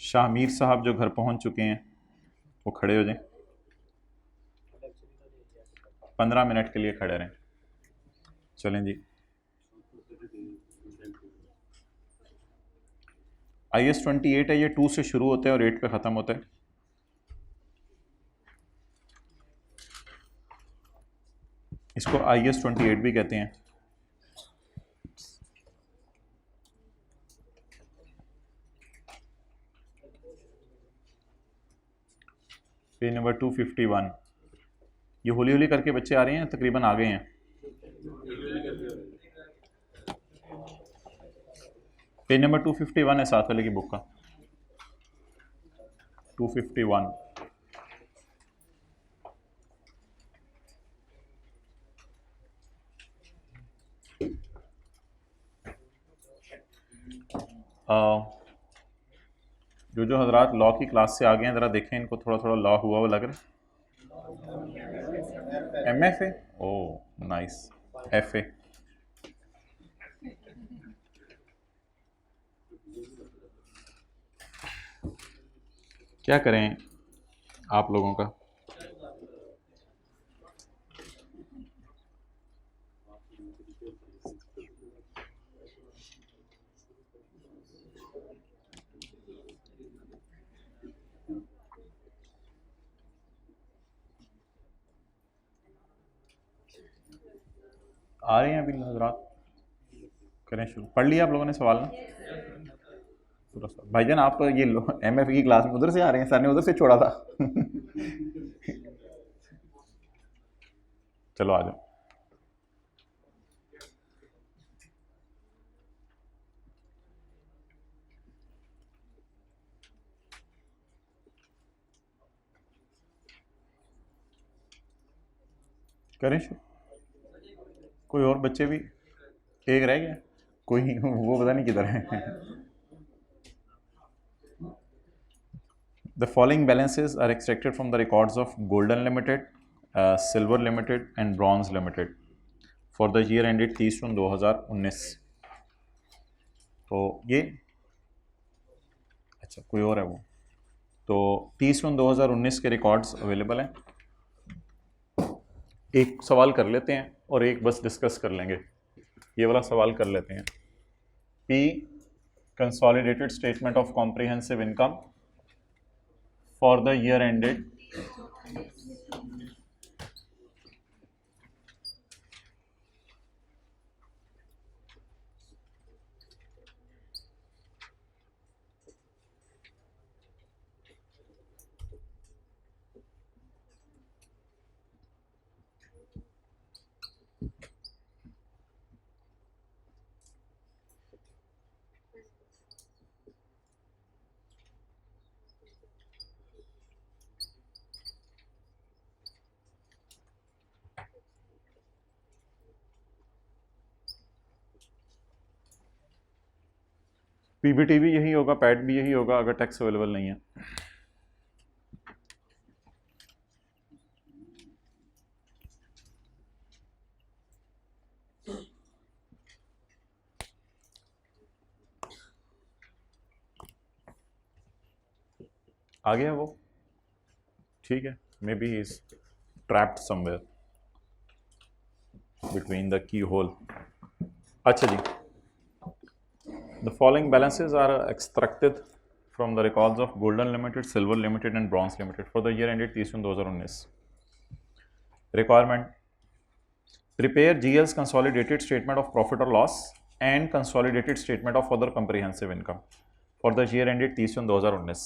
शाहमीर साहब जो घर पहुंच चुके हैं वो खड़े हो जाएं, 15 मिनट के लिए खड़े रहें। चलें जी। IS-28 है, ये 2 से शुरू होता है और 8 पे ख़त्म होता है। इसको IS-28 भी कहते हैं। Page number 251। ये होली होली करके बच्चे आ रहे हैं, तकरीबन आ गए हैं। पेज नंबर 251 है साथ वाले की बुक का, 251। जो हजरात लॉ की क्लास से आ गए हैं ज़रा देखें, इनको थोड़ा थोड़ा लॉ हुआ हुआ लग रहा है। MFA, oh nice. FA, क्या करें आप लोगों का। आ रहे हैं अभी हजरात, करें शुरू। पढ़ लिया आप लोगों ने सवाल ना पूरा सवाल? भाईजान आप ये MFA की क्लास में उधर से आ रहे हैं, सर ने उधर से छोड़ा था। चलो आ जाओ। करें शुरू। कोई और बच्चे भी, एक रह गया कोई, वो पता नहीं किधर है। The following balances are extracted from the records of Golden Limited, Silver Limited and Bronze Limited for the year ended 30 जून 2019। तो ये अच्छा कोई और है वो, तो 30 जून 2019 के रिकॉर्ड्स अवेलेबल हैं। एक सवाल कर लेते हैं और एक बस डिस्कस कर लेंगे। ये वाला सवाल कर लेते हैं। P consolidated statement of comprehensive income for the year ended PBT भी यही होगा, पैट भी यही होगा अगर टैक्स अवेलेबल नहीं है। आ गया वो, ठीक है। May be is trapped somewhere between the key hole. अच्छा जी, the following balances are extracted from the records of Golden Limited, Silver Limited and Bronze Limited for the year ended 30 June 2019। Requirement: prepare GL's consolidated statement of profit or loss and consolidated statement of other comprehensive income for the year ended 30 June 2019।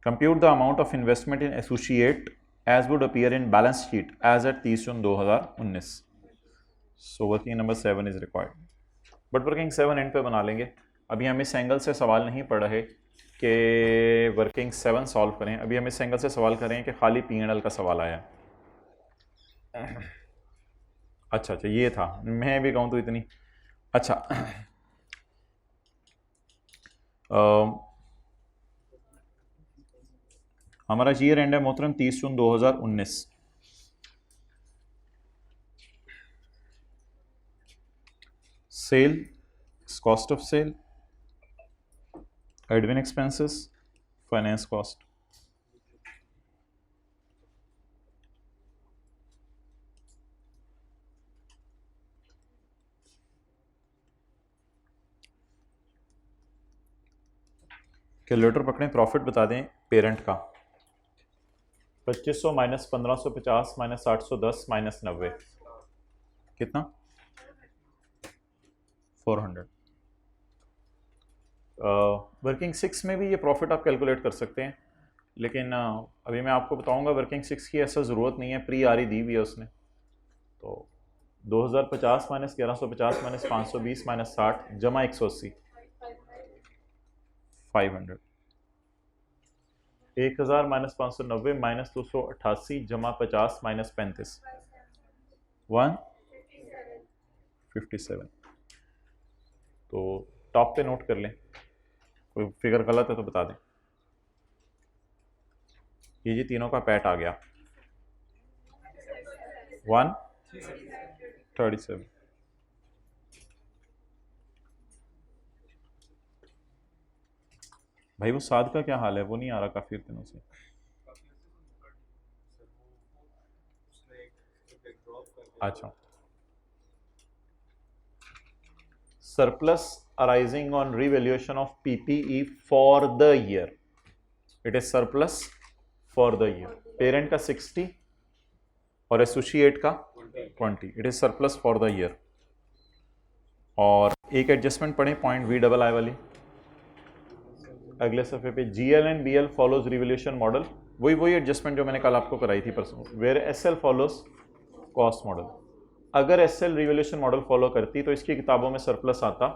Compute the amount of investment in associate as would appear in balance sheet as at 30 June 2019। So working number 7 is required, but working 7 and पे बना लेंगे। अभी हम इस angle से सवाल नहीं पढ़ रहे कि वर्किंग 7 सॉल्व करें, अभी हम इस एंगल से सवाल करें कि खाली P&L का सवाल आया। अच्छा अच्छा ये था, मैं भी कहूँ तो इतनी अच्छा। हमारा ईयर एंड है मोहतरम 30 जून 2019। Sale, cost of sale, admin expenses, finance cost. Calculator पकड़ें, प्रॉफिट बता दें पेरेंट का। 2500 माइनस 1550 माइनस 810 माइनस 90 कितना? 400। वर्किंग 6 में भी ये प्रॉफिट आप कैलकुलेट कर सकते हैं, लेकिन अभी मैं आपको बताऊंगा वर्किंग 6 की ऐसा ज़रूरत नहीं है, प्री आर ही दी हुई है उसने। तो 2050 माइनस 1150 माइनस 520 माइनस 60 जमा 180 500। 1000 माइनस 590 माइनस 288 जमा 50 माइनस 35 157। तो टॉप पे नोट कर लें, कोई फिगर गलत है तो बता दें। ये जी तीनों का पैट आ गया 137। भाई वो साद का क्या हाल है, वो नहीं आ रहा काफी दिनों से। अच्छा, surplus arising on revaluation of PPE for the year, it is surplus for the year। Parent का 60 और एसोसिएट का 20, it is surplus for the year. और एक एडजस्टमेंट पढ़ें पॉइंट वी डबल आई वाली अगले सफे पे, GL and BL follows revolution model, वही एडजस्टमेंट जो मैंने कल आपको कराई थी परसों, where SL follows cost model. अगर SL रिवोल्यूशन मॉडल फॉलो करती तो इसकी किताबों में सरप्लस आता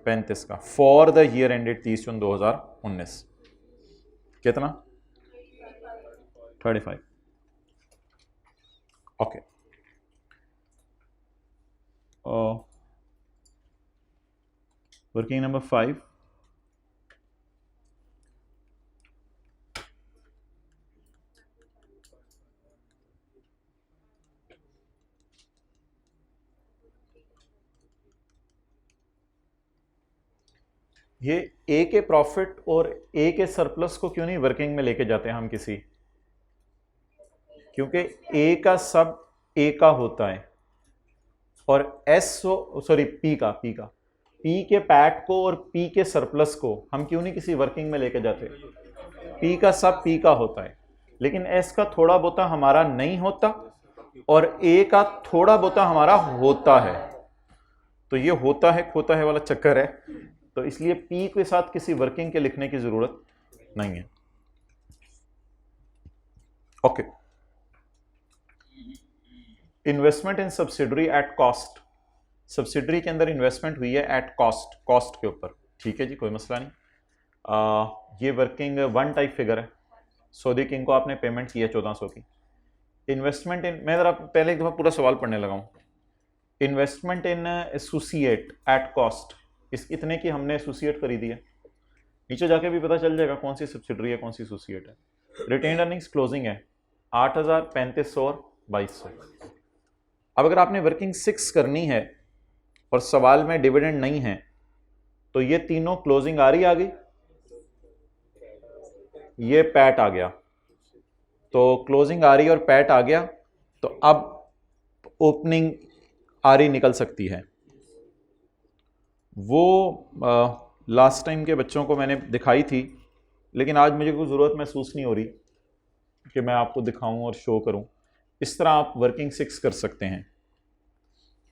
35 का फॉर द ईयर एंडेड 30 जून 2019। कितना? 35। ओके, वर्किंग नंबर 5, ये ए के प्रॉफिट और ए के सरप्लस को क्यों नहीं वर्किंग में लेके जाते हैं हम किसी, क्योंकि ए का सब ए का होता है और पी के पैट को और पी के सरप्लस को हम क्यों नहीं किसी वर्किंग में लेके जाते। पी का सब पी का होता है, लेकिन एस का थोड़ा बहुता हमारा नहीं होता और ए का थोड़ा बहुता हमारा होता है। तो ये होता है खोता है वाला चक्कर है, तो इसलिए पी के साथ किसी वर्किंग के लिखने की जरूरत नहीं है। Okay, investment in subsidiary at cost, subsidiary के अंदर इन्वेस्टमेंट हुई है एट कॉस्ट, कॉस्ट के ऊपर, ठीक है जी, कोई मसला नहीं। ये वर्किंग वन टाइप फिगर है, सऊदी किंग को आपने पेमेंट की है 1400 की। इन्वेस्टमेंट इन, मैं जरा पहले एक दफा पूरा सवाल पढ़ने लगा हूँ। Investment in associate at cost, इस इतने की हमने एसोसिएट खरीदी है, नीचे जाके भी पता चल जाएगा कौन सी सब्सिडरी है कौन सी एसोसिएट है। रिटेन्ड अर्निंग्स क्लोजिंग है 8000, 3500 और 2200। अब अगर आपने वर्किंग 6 करनी है और सवाल में डिविडेंड नहीं है, तो ये तीनों क्लोजिंग आ रही, आ गई, ये पैट आ गया, तो क्लोजिंग आ रही और पैट आ गया, तो अब ओपनिंग आ रही निकल सकती है। वो लास्ट टाइम के बच्चों को मैंने दिखाई थी, लेकिन आज मुझे कोई ज़रूरत महसूस नहीं हो रही कि मैं आपको दिखाऊं और शो करूं। इस तरह आप वर्किंग 6 कर सकते हैं।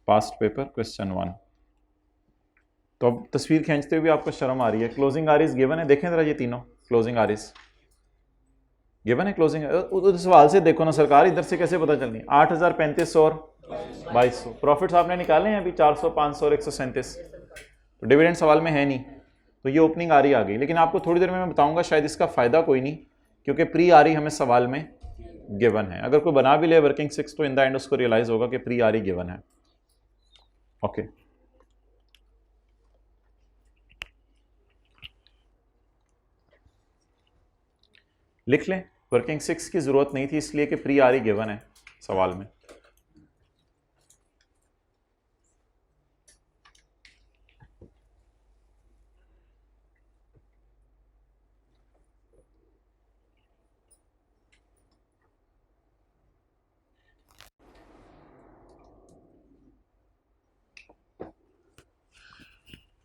Past paper question 1। तो अब तस्वीर खींचते हुए आपको शर्म आ रही है। क्लोजिंग आरिस गिवन है, देखें जरा ये तीनों क्लोजिंग आरिस गिवन है। क्लोजिंग उस सवाल से देखो ना सरकार, इधर से कैसे पता चलनी। 8000, 3500 और 2200 प्रॉफिट्स आपने निकाले हैं अभी, 400, 500 और 137। तो डिविडेंड सवाल में है नहीं, तो ये ओपनिंग आ रही आ गई। लेकिन आपको थोड़ी देर में मैं बताऊंगा, शायद इसका फायदा कोई नहीं, क्योंकि प्री आ रही हमें सवाल में गिवन है। अगर कोई बना भी ले वर्किंग 6, तो इन द एंड उसको रियलाइज होगा कि प्री आ रही गिवन है। ओके, लिख लें, वर्किंग 6 की जरूरत नहीं थी इसलिए कि प्री आ रही गिवन है सवाल में।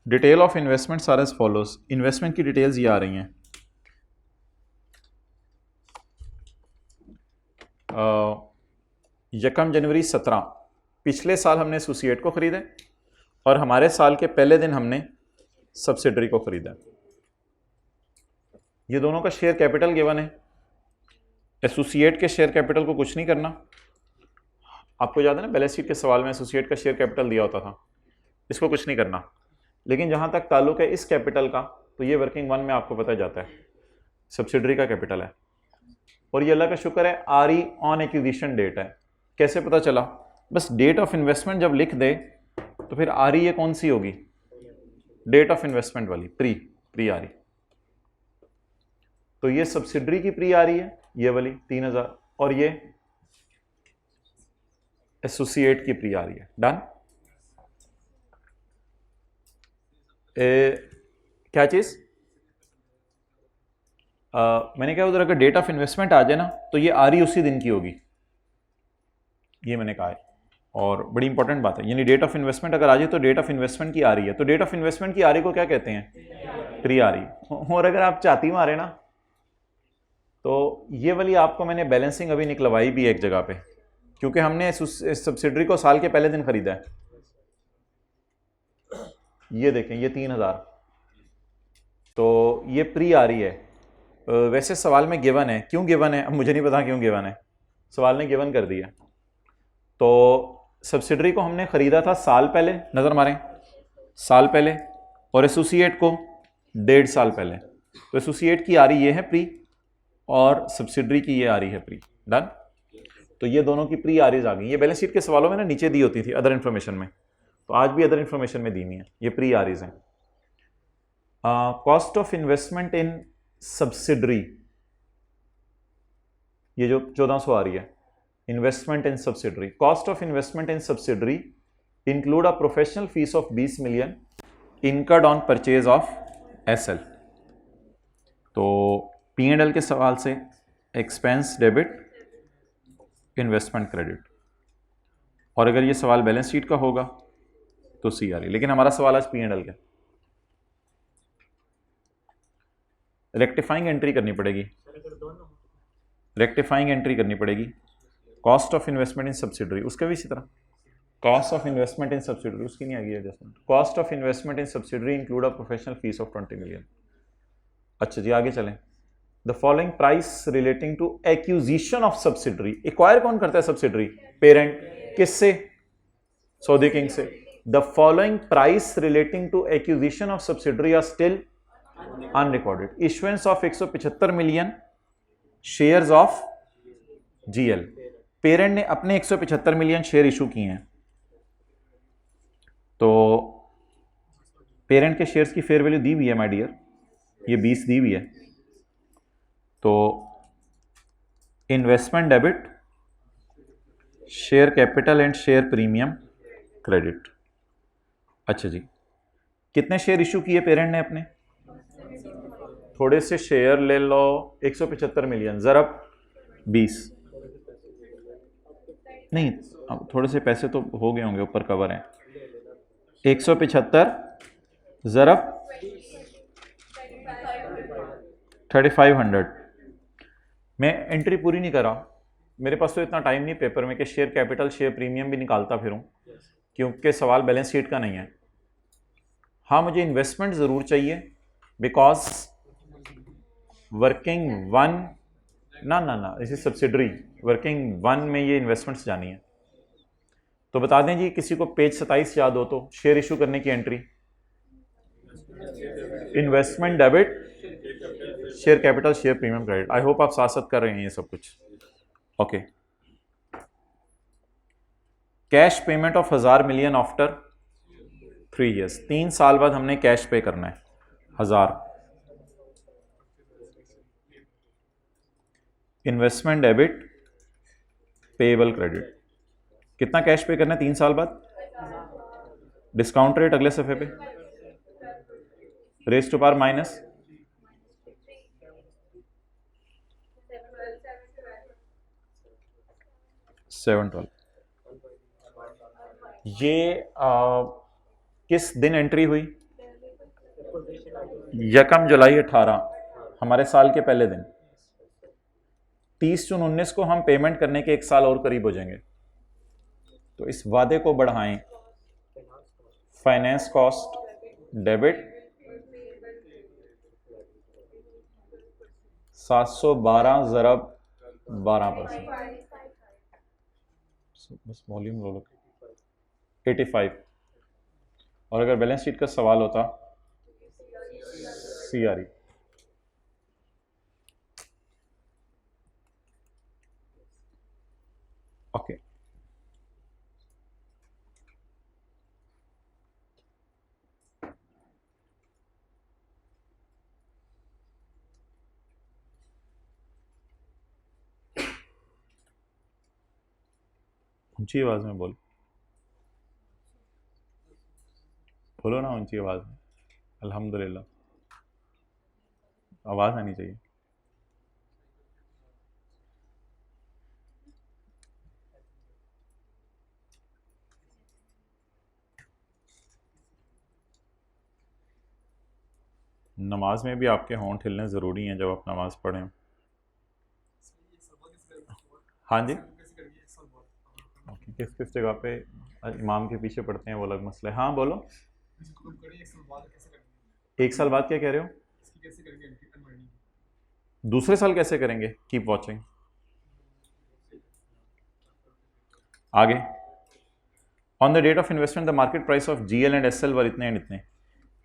Detail of investment are as follows. Investment की डिटेल्स ये आ रही हैं। यकम जनवरी 17, पिछले साल हमने एसोसिएट को खरीदा और हमारे साल के पहले दिन हमने सब्सिडरी को खरीदा। ये दोनों का शेयर कैपिटल गिवन है। एसोसिएट के शेयर कैपिटल को कुछ नहीं करना, आपको याद है ना बैलेंस शीट के सवाल में एसोसिएट का शेयर कैपिटल दिया होता था, इसको कुछ नहीं करना। लेकिन जहां तक ताल्लुक है इस कैपिटल का, तो ये वर्किंग वन में आपको पता जाता है सब्सिडरी का कैपिटल है। और ये अल्लाह का शुक्र है आरई ऑन एक्विजिशन डेट है। कैसे पता चला? बस डेट ऑफ इन्वेस्टमेंट जब लिख दे तो फिर आरई ये कौन सी होगी? डेट ऑफ इन्वेस्टमेंट वाली, प्री आरई। तो ये सब्सिडरी की प्री आरई है, ये वाली 3000, और ये एसोसिएट की प्री आरई है। डन। क्या चीज? मैंने कहा उधर अगर डेट ऑफ इन्वेस्टमेंट आ जाए ना तो ये आरई उसी दिन की होगी, ये मैंने कहा है। और बड़ी इंपॉर्टेंट बात है, यानी डेट ऑफ इन्वेस्टमेंट अगर आ जाए तो डेट ऑफ इन्वेस्टमेंट की आरई है। तो डेट ऑफ इन्वेस्टमेंट की आरई को क्या कहते हैं? प्री आरई। और अगर आप चाहती मारे ना तो ये वाली आपको मैंने बैलेंसिंग अभी निकलवाई भी है एक जगह पे, क्योंकि हमने सब्सिडरी को साल के पहले दिन खरीदा है। ये देखें, ये 3000, तो ये प्री आरई है। वैसे सवाल में गिवन है, क्यों गिवन है अब मुझे नहीं पता क्यों गिवन है, सवाल ने गिवन कर दिया। तो सब्सिडरी को हमने खरीदा था साल पहले, नजर मारें, साल पहले, और एसोसिएट को 1.5 साल पहले। तो एसोसिएट की आरई ये है प्री, और सब्सिडरी की ये आरई है प्री। डन। तो ये दोनों की प्री आरईज आ गई। ये बैलेंस शीट के सवालों में ना नीचे दी होती थी अदर इन्फॉर्मेशन में, तो आज भी अदर इन्फॉर्मेशन में दी हुई है, ये प्री आरईज हैं। Cost of investment in subsidiary, ये जो 1400 आ रही है, investment in subsidiary. Cost of investment in subsidiary include a professional fee of 20 million incurred on purchase of SL. तो P&L के सवाल से एक्सपेंस डेबिट, इन्वेस्टमेंट क्रेडिट, और अगर ये सवाल बैलेंस शीट का होगा तो CRE। लेकिन हमारा सवाल आज P&L का। रेक्टिफाइंग एंट्री करनी पड़ेगी, रेक्टिफाइंग एंट्री करनी पड़ेगी। Cost of investment in subsidiary, उसका भी इसी तरह cost of investment in subsidiary, उसकी नहीं आएगी adjustment. Cost of investment in subsidiary include a professional fee of 20 million. अच्छा जी, आगे चलें। The following price relating to acquisition of subsidiary. Acquire कौन करता है सब्सिडरी? पेरेंट। किससे? सऊदी किंग से। The following price relating to acquisition of subsidiary are still unrecorded. Issuance of 175 million shares of GL। Parent ने अपने 175 million share issue किए हैं, तो पेरेंट के शेयर्स की फेयर वैल्यू दी हुई है माय डियर, ये 20 दी हुई है। तो investment debit, share capital and share premium credit. अच्छा जी, कितने शेयर इशू किए पेरेंट ने अपने? थोड़े से शेयर ले लो, 175 मिलियन ज़रब 20, नहीं अब थोड़े से पैसे तो हो गए होंगे, ऊपर कवर हैं। 175 ज़रब 3500। मैं एंट्री पूरी नहीं कर रहा, मेरे पास तो इतना टाइम नहीं पेपर में कि शेयर कैपिटल शेयर प्रीमियम भी निकालता फिरूं, क्योंकि सवाल बैलेंस शीट का नहीं है। हाँ, मुझे इन्वेस्टमेंट ज़रूर चाहिए, बिकॉज वर्किंग वन ना इसी सब्सिडरी वर्किंग वन में ये इन्वेस्टमेंट्स जानी है। तो बता दें जी, किसी को पेज 27 याद हो तो शेयर इशू करने की entry, investment debit, share capital share premium credit. I hope आप साथ साथ कर रहे हैं ये सब कुछ। Okay. Cash payment of 1000 million after 3 years. 3 साल बाद हमने कैश पे करना है 1000। Investment debit, payable credit. कितना कैश पे करना है 3 साल बाद? डिस्काउंट रेट अगले सफे पे, रेज टू पावर माइनस 712। ये किस दिन एंट्री हुई? यकम जुलाई 18 हमारे साल के पहले दिन, 30 जून 19 को हम पेमेंट करने के एक साल और करीब हो जाएंगे। तो इस वादे को बढ़ाएं, फाइनेंस कॉस्ट डेबिट 712 ज़रब 12%, बस वॉल्यूम लो 85। और अगर बैलेंस शीट का सवाल होता CRE, ओके। ऊंची आवाज में बोलो ना, ऊंची आवाज में। अल्हम्दुलिल्लाह, आवाज आनी चाहिए। नमाज में भी आपके होंठ हिलने ज़रूरी हैं जब आप नमाज पढ़ें। हाँ जी, ओके। किस किस जगह पे इमाम के पीछे पढ़ते हैं वो अलग मसला है। हाँ बोलो। एक साल बाद क्या कह रहे हो? दूसरे साल कैसे करेंगे? Keep watching. आगे, on the date of investment the market price of GL and SL were इतने एंड इतने।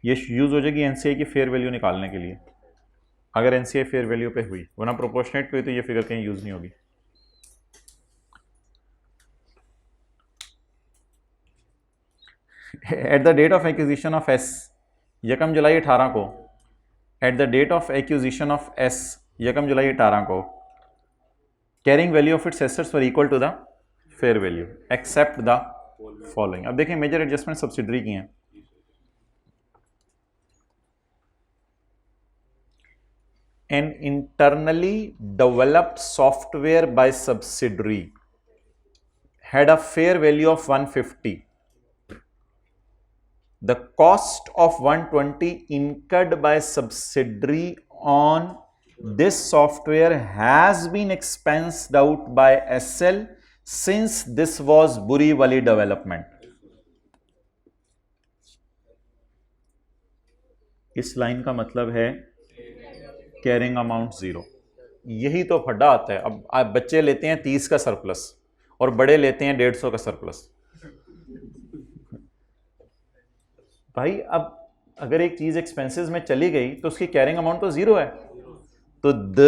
ये यूज़ हो जाएगी NCI की फेयर वैल्यू निकालने के लिए, अगर NCI फेयर वैल्यू पे हुई, वरना प्रोपोर्शनेट पे हुई तो ये फिगर कहीं यूज़ नहीं होगी। At the date of acquisition of S, यकम जुलाई 18 को, at the date of acquisition of S, यकम जुलाई 18 को, carrying value of its assets were equal to the fair value except the following. अब देखें मेजर एडजस्टमेंट सब्सिडरी की हैं। An internally developed software by subsidiary had a fair value of 150. The cost of 120 incurred by subsidiary on this software has been expensed out by SL since this was बुरी वाली development. इस line का मतलब है carrying amount 0। यही तो फड्डा आता है। अब आप बच्चे लेते हैं 30 का सरप्लस और बड़े लेते हैं 150 का सरप्लस। भाई अब अगर एक चीज एक्सपेंसेस में चली गई तो उसकी कैरिंग अमाउंट तो 0 है। तो द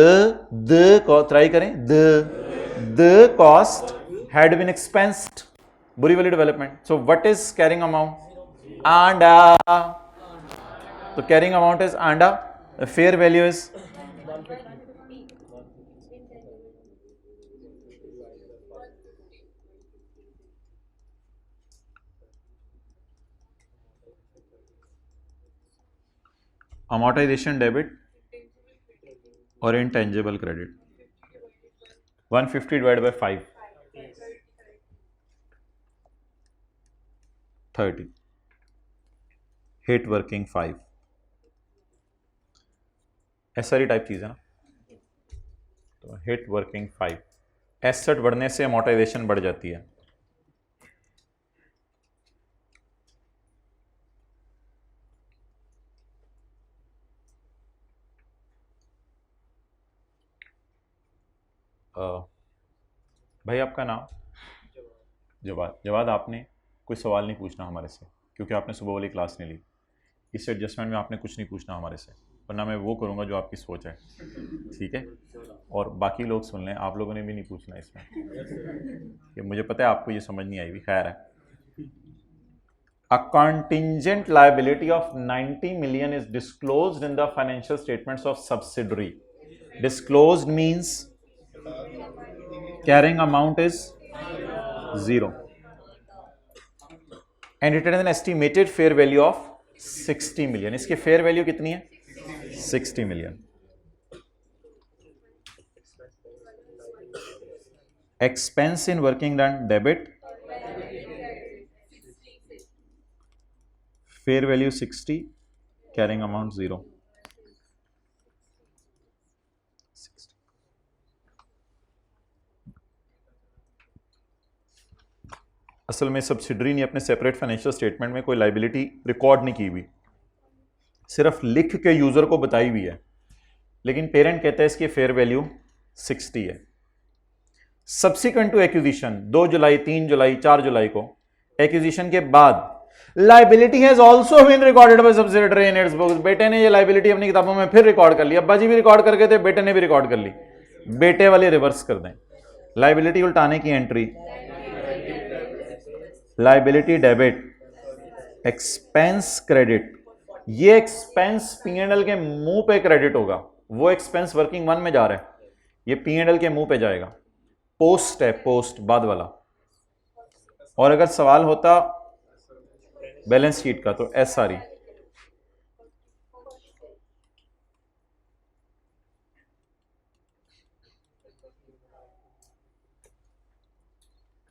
ट्राई करें, the cost had been expensed, बुरी वाली development. So what is carrying amount? आंडा। तो कैरिंग अमाउंट इज आंडा, fair value is amortization debit और intangible credit. 150 divide by 5 30, hit working 5, SRE type चीज है ना। तो हिट वर्किंग 5, एसेट बढ़ने से amortization बढ़ जाती है। भाई आपका नाम? जवाद। जवाद, आपने कोई सवाल नहीं पूछना हमारे से क्योंकि आपने सुबह वाली क्लास नहीं ली। इस एडजस्टमेंट में आपने कुछ नहीं पूछना हमारे से, वरना मैं वो करूँगा जो आपकी सोच है, ठीक है? और बाकी लोग सुन लें, आप लोगों ने भी नहीं पूछना इसमें, कि मुझे पता है आपको ये समझ नहीं आई भी, खैर है। A contingent liability of 90 million is disclosed in the financial statements of subsidiary. Disclosed means carrying amount is 0 and it has an estimated fair value of 60 million. इसकी fair value कितनी है? 60 million. Expense in working done debit, fair value 60, carrying amount 0। असल में subsidiary ने अपने separate financial statement में कोई liability record नहीं की हुई, सिर्फ लिख के यूजर को बताई हुई है, लेकिन पेरेंट कहता है इसकी फेयर वैल्यू 60 है। सब्सिक्वेंट टू एक्विजिशन 2 जुलाई 3 जुलाई 4 जुलाई को एक्विजिशन के बाद liability has also been recorded by subsidiary in its books. बेटे ने ये लाइबिलिटी अपनी किताबों में फिर रिकॉर्ड कर ली, अब्बा जी भी रिकॉर्ड करके थे, बेटे ने भी रिकॉर्ड कर ली, बेटे वाले रिवर्स कर दें। लाइबिलिटी उल्टाने की entry, liability debit, expense credit. ये एक्सपेंस P&L के मुंह पे क्रेडिट होगा, वो एक्सपेंस वर्किंग 1 में जा रहा है, ये P&L के मुंह पे जाएगा। पोस्ट है, पोस्ट बाद वाला। और अगर सवाल होता बैलेंस शीट का तो SRE।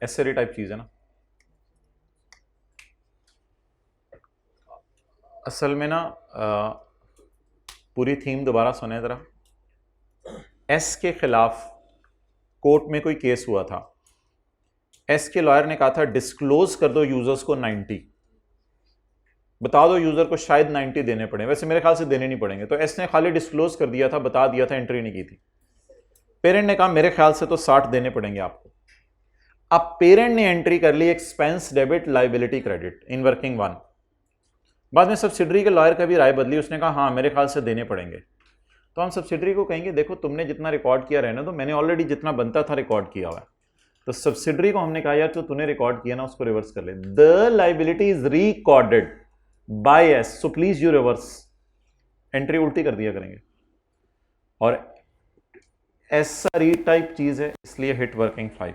SRE टाइप चीज है ना। असल में ना पूरी थीम दोबारा सुने जरा। एस के खिलाफ कोर्ट में कोई केस हुआ था, एस के लॉयर ने कहा था डिस्क्लोज कर दो यूजर्स को 90, बता दो यूजर को शायद 90 देने पड़े, वैसे मेरे ख्याल से देने नहीं पड़ेंगे, तो एस ने खाली डिस्क्लोज कर दिया था, बता दिया था, एंट्री नहीं की थी। पेरेंट ने कहा मेरे ख्याल से तो 60 देने पड़ेंगे आपको। अब पेरेंट ने एंट्री कर ली expense debit liability credit in working 1। बाद में सब्सिडरी के लॉयर का भी राय बदली, उसने कहा हाँ मेरे ख्याल से देने पड़ेंगे। तो हम सब्सिडरी को कहेंगे देखो तुमने जितना रिकॉर्ड किया रहना, तो मैंने ऑलरेडी जितना बनता था रिकॉर्ड किया हुआ है। तो सब्सिडरी को हमने कहा यार जो तूने रिकॉर्ड किया ना उसको रिवर्स कर ले। The liability is recorded by S, so please you reverse. Entry उल्टी कर दिया करेंगे। और SRE टाइप चीज है इसलिए हिट वर्किंग 5।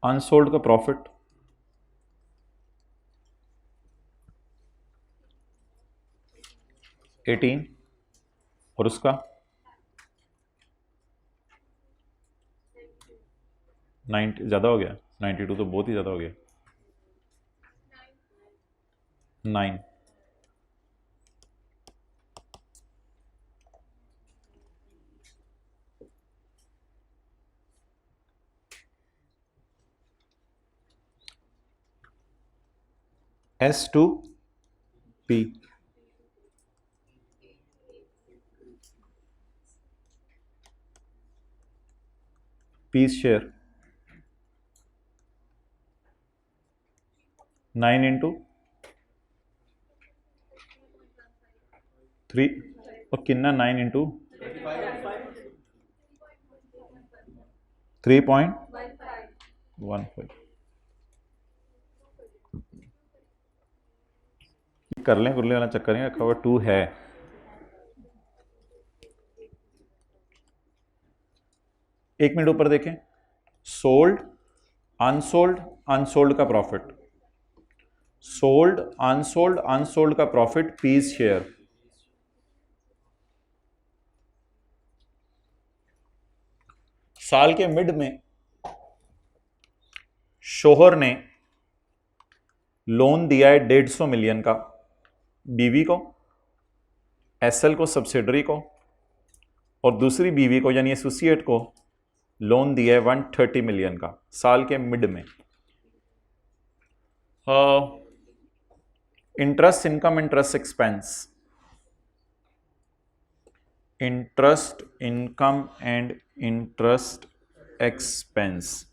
अनसोल्ड का प्रॉफिट 18 और उसका 90 ज्यादा हो गया, 92 तो बहुत ही ज्यादा हो गया। 9 S2P पीस शेयर 9 इंटू 3 और किन्ना 9 इंटू 3.15 कर लें वाला चक्कर नहीं रखा हुआ। 2 है। एक मिनट ऊपर देखें, सोल्ड अनसोल्ड, अनसोल्ड का प्रॉफिट, सोल्ड अनसोल्ड, अनसोल्ड का प्रॉफिट पीस शेयर। साल के मिड में शोहर ने लोन दिया है 150 मिलियन का बीवी को, SL को सब्सिडरी को, और दूसरी बीवी को यानी एसोसिएट को लोन दिया है 130 मिलियन का साल के मिड में। Interest income, interest expense, interest income and interest expense.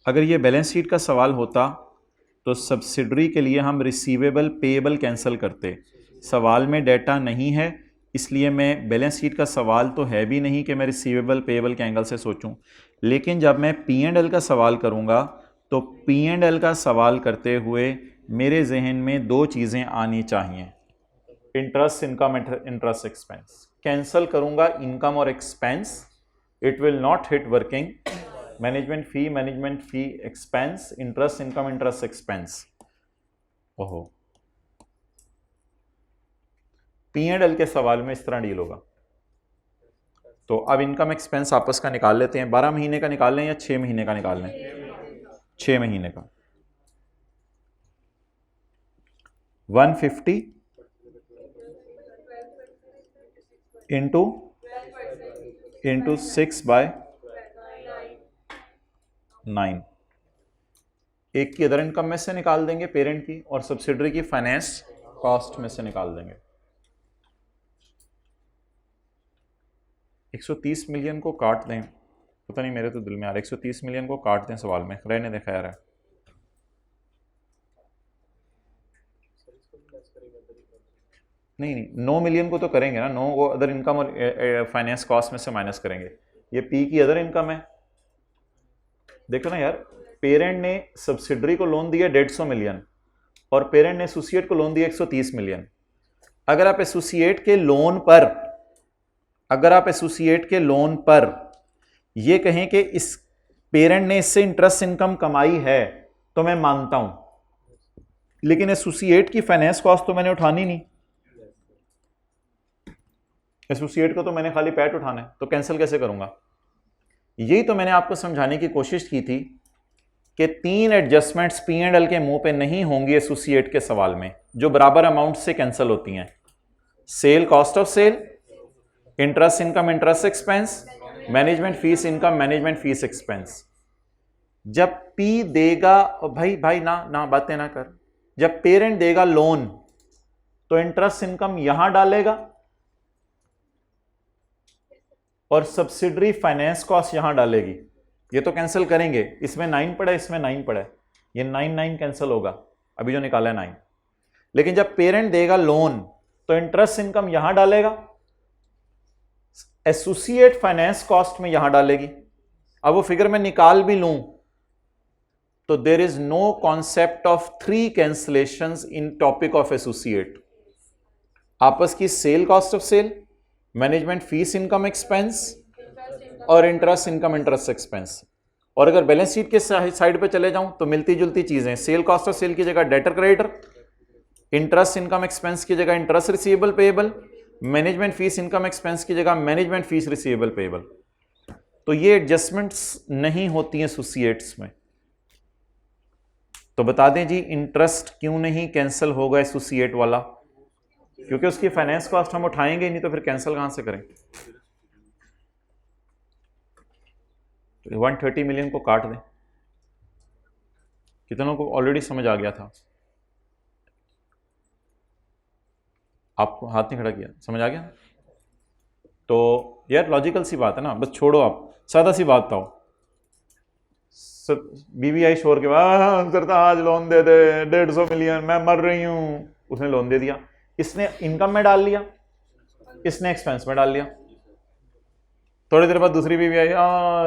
अगर ये बैलेंस शीट का सवाल होता तो सब्सिडरी के लिए हम रिसीवेबल पेएबल कैंसिल करते। सवाल में डेटा नहीं है इसलिए मैं बैलेंस शीट का सवाल तो है भी नहीं कि मैं रिसीवेबल पेएबल के एंगल से सोचूं, लेकिन जब मैं P&L का सवाल करूंगा तो P&L का सवाल करते हुए मेरे जहन में 2 चीज़ें आनी चाहिए, interest income, interest expense. Cancel करूंगा इनकम और expense, it will not hit working. Management fee, expense, interest income, interest expense. ओहो, P&L के सवाल में इस तरह डील होगा। तो अब इनकम एक्सपेंस आपस का निकाल लेते हैं। 12 महीने का निकाल लें या 6 महीने का निकाल लें? 6 महीने का। 150 इंटू 6/9। एक की अदर इनकम में से निकाल देंगे पेरेंट की, और सब्सिडरी की फाइनेंस कॉस्ट में से निकाल देंगे। 130 मिलियन को काट दें, पता नहीं मेरे तो दिल में आ रहा है, 130 मिलियन को काट दें सवाल में, रहने दे खैर है। नहीं 9 मिलियन को तो करेंगे ना, 9 वो अदर इनकम और फाइनेंस कॉस्ट में से माइनस करेंगे। ये पी की अदर इनकम है। देखो ना यार, पेरेंट ने सब्सिडरी को लोन दिया 150 मिलियन और पेरेंट ने एसोसिएट को लोन दिया 130 मिलियन। अगर आप एसोसिएट के लोन पर ये कहें कि इस पेरेंट ने इससे इंटरेस्ट इनकम कमाई है तो मैं मानता हूं, लेकिन एसोसिएट की फाइनेंस कॉस्ट तो मैंने उठानी नहीं, एसोसिएट को तो मैंने खाली पैट उठाना है, तो कैंसिल कैसे करूंगा? यही तो मैंने आपको समझाने की कोशिश की थी कि 3 एडजस्टमेंट्स P&L के मुंह पे नहीं होंगी एसोसिएट के सवाल में, जो बराबर अमाउंट से कैंसिल होती हैं। Sale cost of sale, interest income interest expense, management fee income management fee expense. जब पी देगा, भाई ना बातें ना कर, जब पेरेंट देगा लोन तो इंटरेस्ट इनकम यहां डालेगा और सब्सिडरी फाइनेंस कॉस्ट यहां डालेगी। ये तो कैंसिल करेंगे, इसमें 9 पड़ा है, इसमें 9 पड़ा है, ये 9 कैंसिल होगा, अभी जो निकाला है 9। लेकिन जब पेरेंट देगा लोन तो इंटरेस्ट इनकम यहां डालेगा, एसोसिएट फाइनेंस कॉस्ट में यहां डालेगी। अब वो फिगर में निकाल भी लूं तो there is no concept of 3 cancellations in topic of associate. आपस की sale cost of sale, management fee income expense और इंटरेस्ट इनकम इंटरेस्ट एक्सपेंस। और अगर बैलेंस शीट के साइड पे चले जाऊं तो मिलती जुलती चीजें, सेल कॉस्ट ऑफ सेल की जगह debtor creditor, interest income expense की जगह interest receivable payable, management fee income expense की जगह मैनेजमेंट फीस रिसीवेबल पेएबल। तो ये एडजस्टमेंट्स नहीं होती हैं एसोसिएट्स में। तो बता दें जी, इंटरेस्ट क्यों नहीं कैंसिल होगा एसोसिएट वाला? क्योंकि उसकी फाइनेंस कॉस्ट हम उठाएंगे नहीं, तो फिर कैंसिल कहां से करें? तो 130 मिलियन को काट दें। कितनों को ऑलरेडी समझ आ गया था? आपको हाथ नहीं खड़ा किया, समझ आ गया? तो यार लॉजिकल सी बात है ना, बस छोड़ो, आप सादा सी बात बताओ। बीबी आई शोर के बाद, सरताज लोन दे दे 150 मिलियन, मैं मर रही हूं, उसने लोन दे दिया, इसने इनकम में डाल लिया, इसने एक्सपेंस में डाल लिया। थोड़ी देर बाद दूसरी बीवी आई,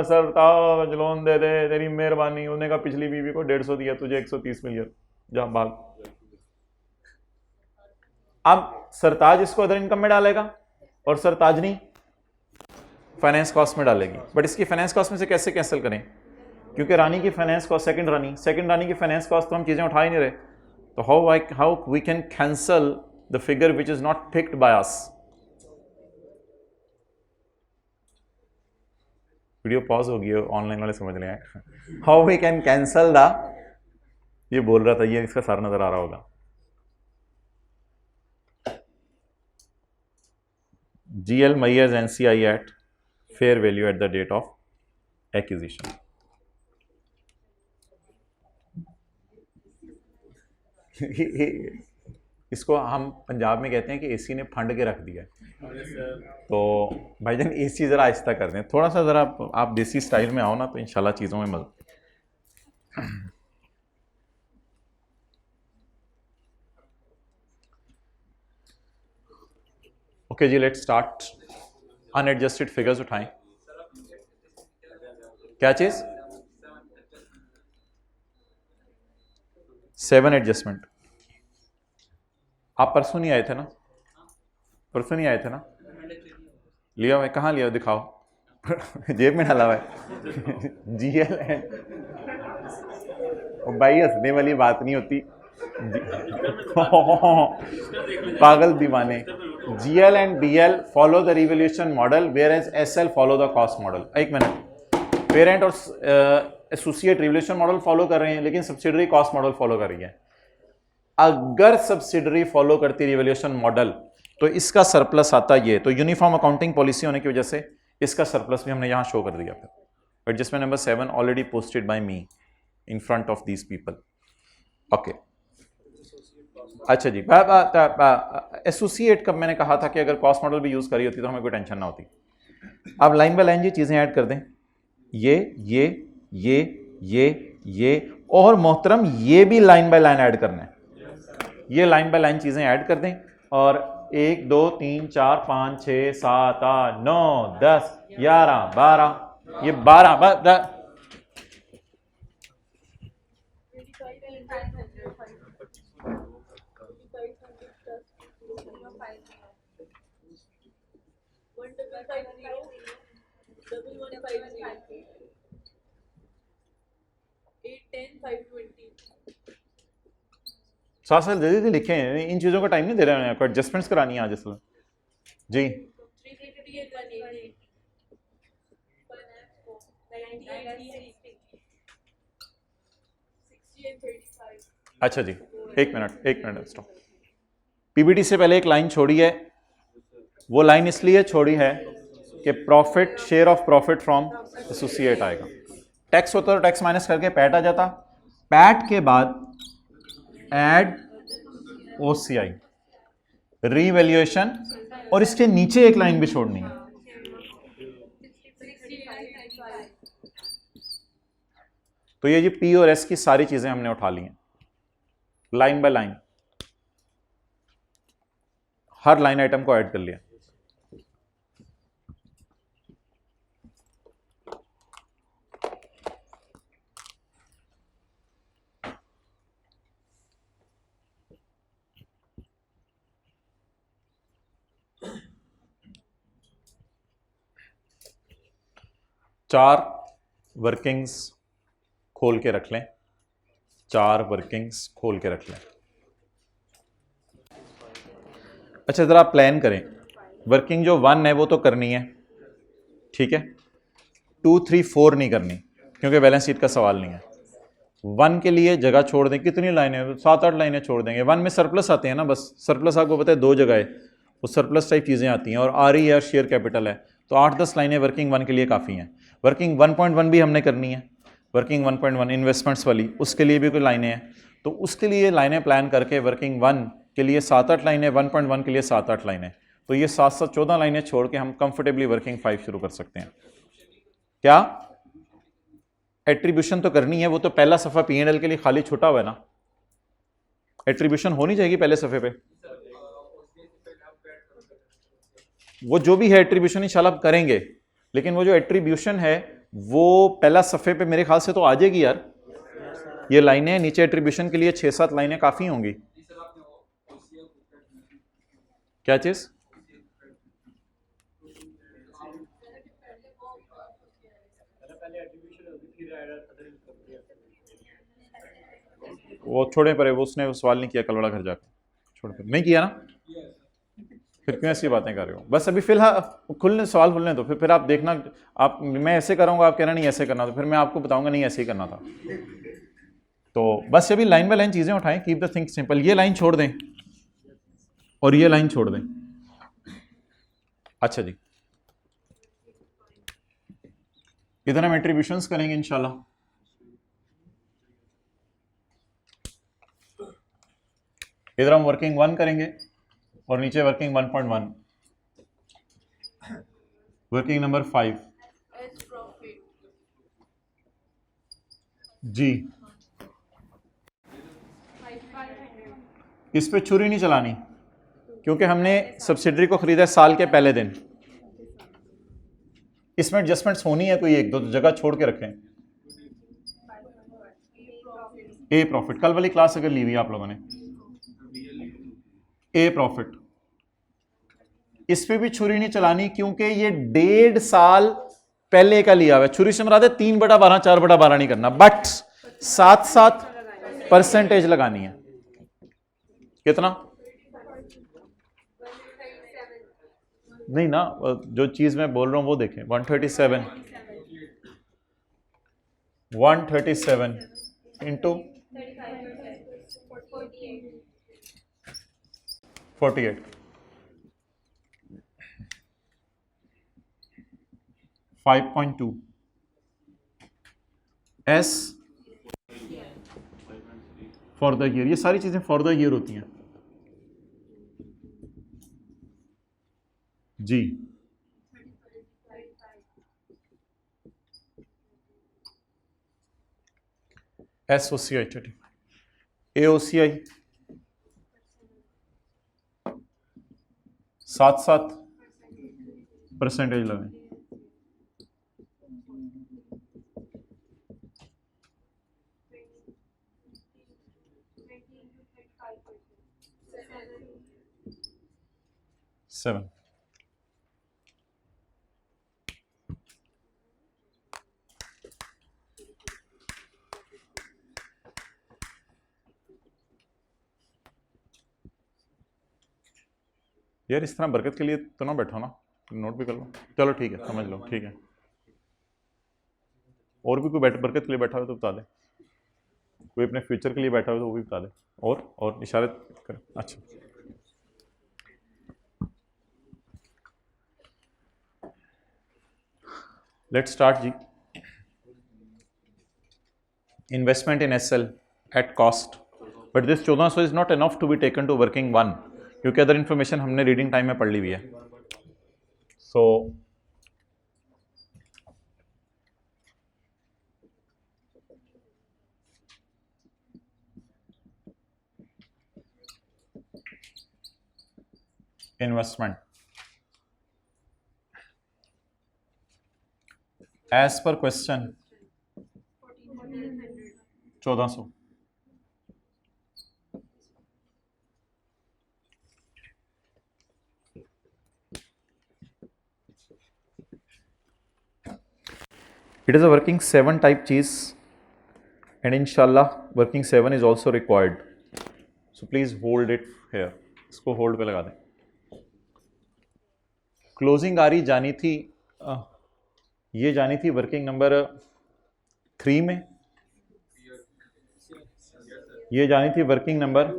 सरताज लोन दे दे, तेरी मेहरबानी। उन्होंने कहा पिछली बीवी को 150 दिया, तुझे 130 मिलियन, जा भाग। अब सरताज इसको अदर इनकम में डालेगा और सरताजनी फाइनेंस कॉस्ट में डालेगी। बट इसकी फाइनेंस कॉस्ट में से कैसे कैंसिल करें? क्योंकि रानी की फाइनेंस कॉस्ट, सेकंड रानी की फाइनेंस कॉस्ट तो हम चीजें उठा ही नहीं रहे। तो how we can cancel the figure which is not picked by us? Video pause होगी, ऑनलाइन वाले समझ रहे हैं। How we can cancel the, ये बोल रहा था, ये इसका सारा नजर आ रहा होगा। GL Myers NCI at fair value at the date of acquisition। इसको हम पंजाब में कहते हैं कि एसी ने फंड के रख दिया। तो भाईजान एसी जरा आहिस्ता कर दें, थोड़ा सा जरा आप देसी स्टाइल में आओ ना, तो इंशाल्लाह चीजों में मदद। ओके जी, लेट्स स्टार्ट। अनएडजस्टेड फिगर्स उठाएं। क्या चीज? 7 एडजस्टमेंट। आप परसों नहीं आए थे ना? परसों नहीं आए थे ना? लिया हुआ? कहाँ लिया? दिखाओ। जेब में डाला हुआ है। GL एंड भाई, हंसने वाली बात नहीं होती। पागल दीवाने। GL and DL follow the revaluation model whereas SL follow the cost model. एक मिनट, पेरेंट और एसोसिएट रिवैल्यूएशन मॉडल फॉलो कर रहे हैं लेकिन सब्सिडरी कॉस्ट मॉडल फॉलो कर रही है। अगर सब्सिडरी फॉलो करती रिवैल्यूएशन मॉडल तो इसका सरप्लस आता ये, तो यूनिफॉर्म अकाउंटिंग पॉलिसी होने की वजह से इसका सरप्लस भी हमने यहां शो कर दिया। फिर adjustment number 7 already posted bye me in front of these people. Okay, अच्छा जी, एसोसिएट कब मैंने कहा था कि अगर कॉस्ट मॉडल भी यूज करी होती तो हमें कोई टेंशन ना होती। अब लाइन बाय लाइन ये चीजें ऐड कर दें, ये और मोहतरम ये भी लाइन बाय लाइन ऐड करना है। ये लाइन बाय लाइन चीजें ऐड कर दें और 1 2 3 4 5 6 7 8 9 10 11 12, ये 12 साथ साथ दे दीजिए, लिखे हैं, इन चीज़ों का टाइम नहीं दे रहे हैं आपको, एडजस्टमेंट्स करानी है आज असल जी। अच्छा जी, एक मिनट स्टॉप। पीबीटी से पहले एक लाइन छोड़ी है, वो लाइन इसलिए छोड़ी है कि profit, share of profit from associate आएगा। टैक्स होता तो टैक्स माइनस करके पैट आ जाता, पैट के बाद एड ओसीआई रीवैल्यूएशन और इसके नीचे एक लाइन भी छोड़नी है। तो ये जी पी और एस की सारी चीजें हमने उठा ली हैं line by line, her line item को ऐड कर लिया। चार वर्किंग्स खोल के रख लें, अच्छा जरा आप प्लान करें, वर्किंग जो 1 है वो तो करनी है, ठीक है, 2 3 4 नहीं करनी क्योंकि बैलेंस शीट का सवाल नहीं है। 1 के लिए जगह छोड़ दें, कितनी लाइनें, 7-8 लाइनें छोड़ देंगे। 1 में सरप्लस आते हैं ना, बस सरप्लस आपको पता है 2 जगह है, वो सरप्लस टाइप चीज़ें आती हैं और आरई है, शेयर कैपिटल है, तो 8-10 लाइनें वर्किंग 1 के लिए काफ़ी हैं। वर्किंग 1.1 भी हमने करनी है, वर्किंग 1.1 इन्वेस्टमेंट्स वाली, उसके लिए भी कोई लाइनें हैं, तो उसके लिए लाइनें प्लान करके वर्किंग 1 के लिए 7-8 लाइनें, 1.1 के लिए 7-8 लाइनें, तो ये 7-7 14 लाइनें छोड़ के हम कंफर्टेबली वर्किंग 5 शुरू कर सकते हैं। क्या एट्रीब्यूशन तो करनी है, वो तो पहला सफ़ा P&L के लिए खाली छुटा हुआ है ना, एट्रीब्यूशन होनी चाहिए पहले सफ़े पे। वो जो भी है एट्रीब्यूशन इंशाल्लाह करेंगे, लेकिन वो जो एट्रीब्यूशन है वो पहला सफ़े पे मेरे ख्याल से तो आ जाएगी यार। ये लाइनें नीचे एट्रीब्यूशन के लिए 6-7 लाइनें काफ़ी होंगी। क्या चीज़? वो छोड़े परे, वो उसने सवाल नहीं किया कल वाला घर जाकर, छोड़ कर नहीं किया ना, फिर क्यों ऐसी बातें कर रहे हो? बस अभी फिलहाल खुलने सवाल खुलने तो फिर आप देखना, आप मैं ऐसे कराऊंगा, आप कहना नहीं ऐसे करना, तो फिर मैं आपको बताऊंगा नहीं ऐसे ही करना था। तो बस अभी लाइन बाय लाइन चीज़ें उठाएं, कीप द थिंग सिंपल। ये लाइन छोड़ दें और ये लाइन छोड़ दें। अच्छा जी, इधर हम एट्रीब्यूशंस करेंगे इंशाल्लाह। इधर हम वर्किंग 1 करेंगे और नीचे वर्किंग 1.1, वर्किंग नंबर 5 जी। इस पे छुरी नहीं चलानी क्योंकि हमने सब्सिडरी को खरीदा साल के पहले दिन, इसमें एडजस्टमेंट्स होनी है, कोई 1-2 जगह छोड़ के रखें। ए प्रॉफिट, कल वाली क्लास अगर ली हुई आप लोगों ने, ए प्रॉफिट, इस पे भी छुरी नहीं चलानी क्योंकि ये 1.5 साल पहले का लिया हुआ है। छुरी से मरादे 3/12 4/12 नहीं करना, बट 7-7 परसेंटेज लगानी है। कितना? नहीं ना, जो चीज़ मैं बोल रहा हूँ वो देखें। 137 into 48 5.2 S for the year. ये सारी चीज़ें फॉर द ईयर होती हैं जी। एस ओ सी आई 35, ए ओ सी आई 7 परसेंटेज लगाएं। सेवन। यार इस तरह बरकत के लिए तो ना बैठो ना, नोट भी कर लो। चलो ठीक है, समझ लो, ठीक है। और भी कोई बरकत के लिए बैठा हो तो बता दे, कोई अपने फ्यूचर के लिए बैठा हो तो वो भी बता दे। और इशारत कर। अच्छा, लेट्स स्टार्ट जी। Investment in SL at cost, but this 1400 is not enough to be taken to working one, क्योंकि अदर इन्फॉर्मेशन हमने रीडिंग टाइम में पढ़ ली हुई है। सो इन्वेस्टमेंट एज पर question 1400। It is a working 7 type cheese, and inshallah working 7 is also required. So please hold it here. इसको hold पे लगा दें। क्लोजिंग आ रही जानी थी, ये जानी थी वर्किंग नंबर 3 में, ये जानी थी वर्किंग नंबर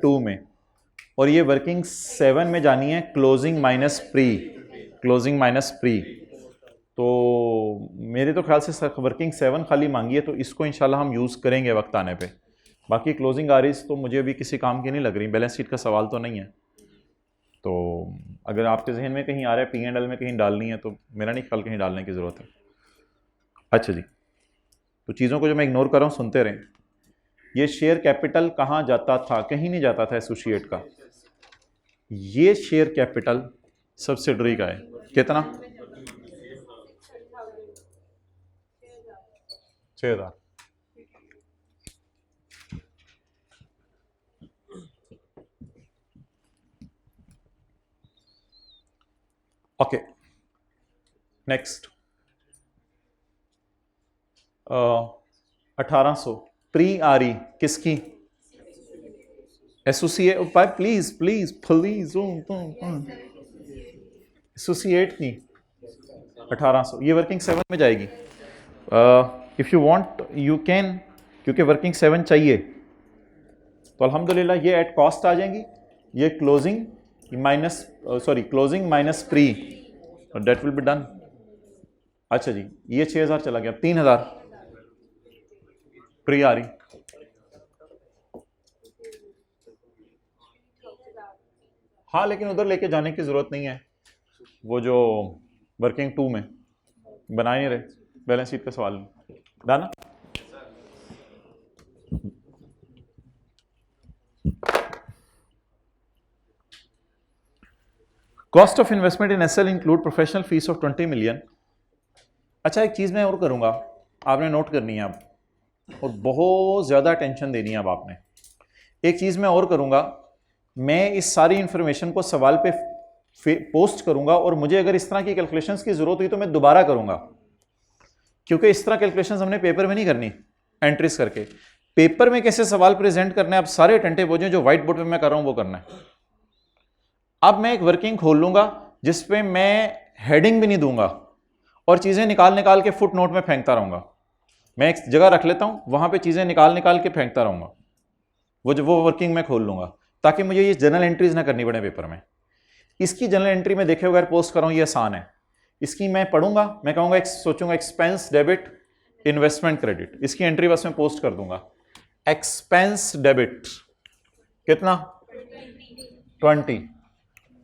2 में, और ये वर्किंग 7 में जानी है closing minus pre. Closing minus pre, तो मेरे तो ख्याल से वर्किंग 7 खाली मांगी है, तो इसको इंशाल्लाह हम यूज़ करेंगे वक्त आने पे। बाकी क्लोजिंग आरिस तो मुझे अभी किसी काम की नहीं लग रही, बैलेंस शीट का सवाल तो नहीं है। तो अगर आपके जहन में कहीं आ रहा है P&L में कहीं डालनी है, तो मेरा नहीं ख्याल कहीं डालने की ज़रूरत है। अच्छा जी, तो चीज़ों को जो मैं इग्नोर कर रहा हूँ सुनते रहें। ये शेयर कैपिटल कहाँ जाता था? कहीं नहीं जाता था एसोसिएट का। ये शेयर कैपिटल सब्सिडरी का है। कितना? 6,000। ओके, नेक्स्ट 1800 प्री आरी किसकी? Associate. Please please please associate की 1800। ये वर्किंग 7 में जाएगी। If you want you can, क्योंकि वर्किंग 7 चाहिए, तो अल्हम्दुलिल्लाह ये एट कॉस्ट आ जाएंगी। ये closing minus closing minus pre, date will be done. अच्छा जी, ये 6,000 चला गया, 3,000 प्री आ रही। हाँ, लेकिन उधर लेके जाने की जरूरत नहीं है, वो जो वर्किंग 2 में बना नहीं रहे, बैलेंस शीट का सवाल डाना। Cost of investment in SL include professional fee of 20 million. अच्छा, एक चीज़ मैं और करूँगा, आपने नोट करनी है अब, और बहुत ज़्यादा अटेंशन देनी है अब आपने। एक चीज़ मैं और करूँगा, मैं इस सारी इंफॉर्मेशन को सवाल पे पोस्ट करूँगा, और मुझे अगर इस तरह की कैलकुलेशंस की ज़रूरत हुई तो मैं दोबारा करूँगा, क्योंकि इस तरह कैलकुलेशंस हमने पेपर में नहीं करनी एंट्रीज करके। पेपर में कैसे सवाल प्रेजेंट करना है, आप सारे अटेंटिव हो जाए, जो व्हाइट बोर्ड पे मैं कर रहा हूँ वो करना है। अब मैं एक वर्किंग खोल लूँगा, जिस पे मैं हेडिंग भी नहीं दूंगा और चीजें निकाल निकाल के फुट नोट में फेंकता रहूंगा। मैं एक जगह रख लेता हूं, वहां पे चीजें निकाल निकाल के फेंकता रहूंगा, वो वर्किंग में खोल लूंगा ताकि मुझे ये जनरल एंट्रीज ना करनी पड़े पेपर में। इसकी जनरल एंट्री में देखे बगैर पोस्ट कर रहा हूं, ये आसान है। इसकी मैं पढ़ूंगा, मैं कहूंगा सोचूंगा एक्सपेंस डेबिट इन्वेस्टमेंट क्रेडिट, इसकी एंट्री बस मैं पोस्ट कर दूंगा। एक्सपेंस डेबिट कितना 20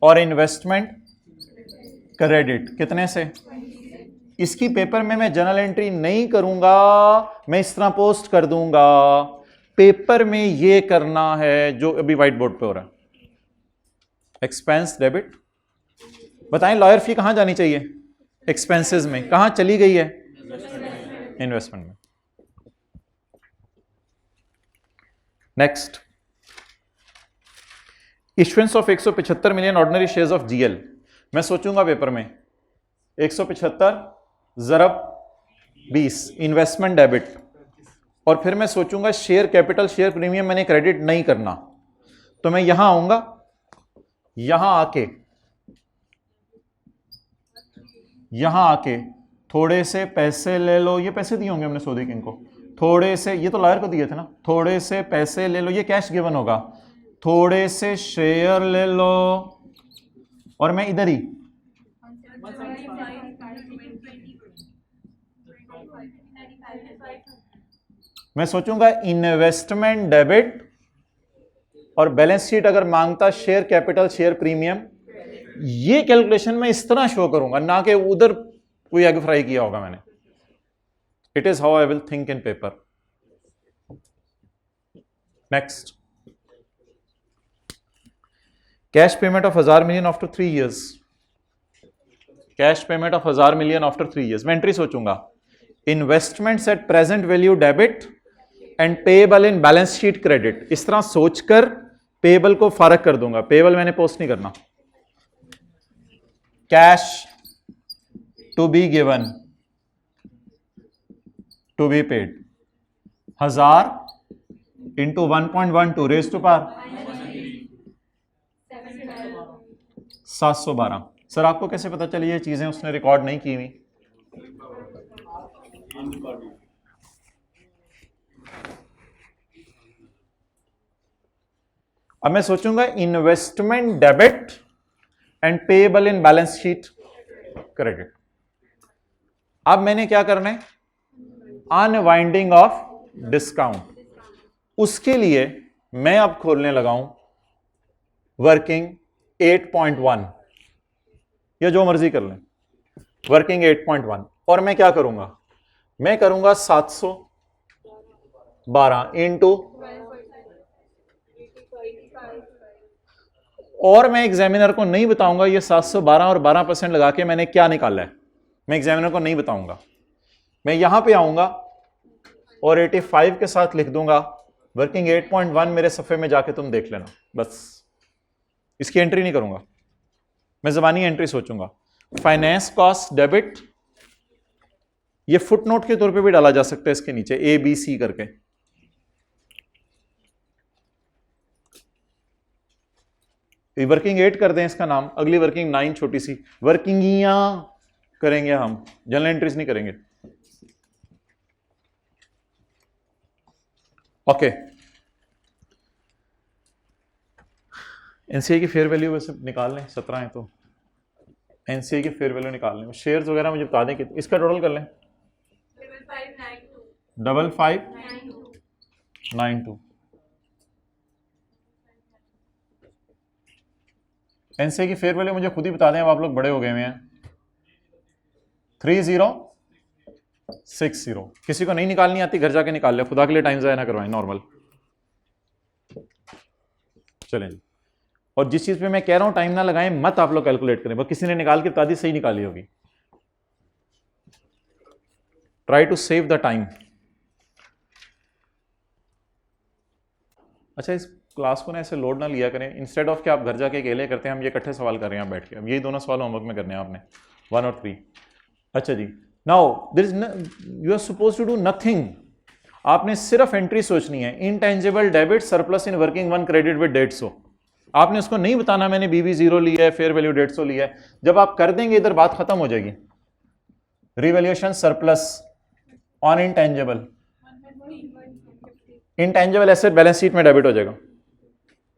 और इन्वेस्टमेंट क्रेडिट कितने से। इसकी पेपर में मैं जनरल एंट्री नहीं करूंगा, मैं इस तरह पोस्ट कर दूंगा। पेपर में ये करना है जो अभी व्हाइट बोर्ड पे हो रहा है। एक्सपेंस डेबिट, बताएं लॉयर फी कहां जानी चाहिए, एक्सपेंसेस में, कहां चली गई है, इन्वेस्टमेंट में। Next, issuance of 175 million ordinary shares of GL. मैं सोचूंगा पेपर में 175 ज़रब 20 इन्वेस्टमेंट डेबिट, और फिर मैं सोचूंगा शेयर कैपिटल शेयर प्रीमियम मैंने क्रेडिट नहीं करना, तो मैं यहां आऊंगा, यहां आके थोड़े से पैसे ले लो, ये पैसे दिए होंगे हमने सौदी किंग को, थोड़े से, ये तो लॉयर को दिए थे ना, थोड़े से पैसे ले लो, ये कैश गिवन होगा, थोड़े से शेयर ले लो, और मैं इधर ही मैं सोचूंगा इन्वेस्टमेंट डेबिट, और बैलेंस शीट अगर मांगता शेयर कैपिटल शेयर प्रीमियम, ये कैलकुलेशन मैं इस तरह शो करूंगा, ना कि उधर कोई एग फ्राई किया होगा मैंने। It is how I will think in paper. Next, cash payment of 1000 million after 3 years। Cash payment of 1000 million after 3 years। मैं एंट्री सोचूंगा investments at present value debit and payable in balance sheet credit. इस तरह सोचकर payable को फारक कर दूंगा, payable मैंने post नहीं करना। Cash to be given to be paid 1000 into 1.12 raise to power 712। Sir आपको कैसे पता चली ये चीजें उसने रिकॉर्ड नहीं की हुई? अब मैं सोचूंगा investment debit and payable in balance sheet credit. अब मैंने क्या करना है, अनवाइंडिंग ऑफ डिस्काउंट। उसके लिए मैं अब खोलने लगाऊं वर्किंग 8.1, या जो मर्जी कर लें, वर्किंग 8.1, और मैं क्या करूंगा, मैं करूंगा 712 इंटू, और मैं एग्जामिनर को नहीं बताऊंगा ये 712 और 12% लगा के मैंने क्या निकाला है, मैं एग्जामिनर को नहीं बताऊंगा। मैं यहां पे आऊंगा और 85 के साथ लिख दूंगा वर्किंग 8.1, मेरे सफ़े में जाके तुम देख लेना, बस इसकी एंट्री नहीं करूंगा, मैं ज़बानी एंट्री सोचूंगा। फाइनेंस कॉस्ट डेबिट, ये फुटनोट के तौर पे भी डाला जा सकता है इसके नीचे ABC करके। वर्किंग 8 कर दें इसका नाम, अगली वर्किंग 9 छोटी सी वर्किंगियां करेंगे हम, जनरल एंट्रीज नहीं करेंगे। ओके, एनसीए की फेयर वैल्यू वैसे निकाल लें, 17 है तो एनसीए की फेयर वैल्यू निकाल लें। शेयर्स वगैरह मुझे बता दें कि इसका टोटल कर लें 5592। एनसीए की फेयर वैल्यू मुझे खुद ही बता दें, अब आप लोग बड़े हो गए हैं। 3060। किसी को नहीं निकालनी आती घर जाके निकाल ले, खुदा के लिए टाइम ज़ाया ना करवाएं, नॉर्मल। चलें जी, और जिस चीज पे मैं कह रहा हूं टाइम ना लगाएं, मत आप लोग कैलकुलेट करें, बस किसी ने निकाल के बता दी, सही निकाली होगी। Try to save the time. अच्छा, इस क्लास को ना ऐसे लोड ना लिया करें, इंस्टेड ऑफ कि आप घर जाके अकेले करते हैं, हम ये इकट्ठे सवाल कर रहे हैं बैठ के। अब यही दोनों सवाल होमवर्क में करने हैं आपने, 1 और 3। अच्छा जी, now there is you are suppose to do nothing. आपने सिर्फ एंट्री सोचनी है, intangible debit surplus in working 1 credit with 150। आपने उसको नहीं बताना मैंने BV 0 लिया है, फेयर वैल्यू 150 लिया है। जब आप कर देंगे इधर बात खत्म हो जाएगी। Revaluation surplus on intangible, intangible asset balance sheet में डेबिट हो जाएगा,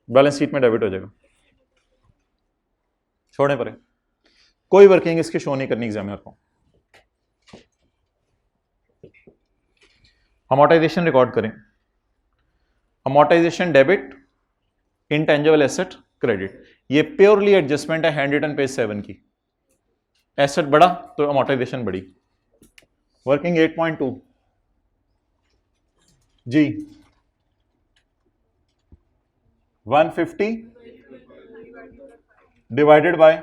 बैलेंस शीट में डेबिट हो जाएगा, छोड़ने पड़े। कोई वर्किंग इसकी शो नहीं करनी एग्जामिनर को। अमोर्टाइजेशन रिकॉर्ड करें, amortisation debit, intangible asset credit. ये प्योरली एडजस्टमेंट है हैंड रिटन पेज 7 की। एसेट बढ़ा तो अमोर्टाइजेशन बढ़ी। वर्किंग 8.2 जी 150 डिवाइडेड बाय,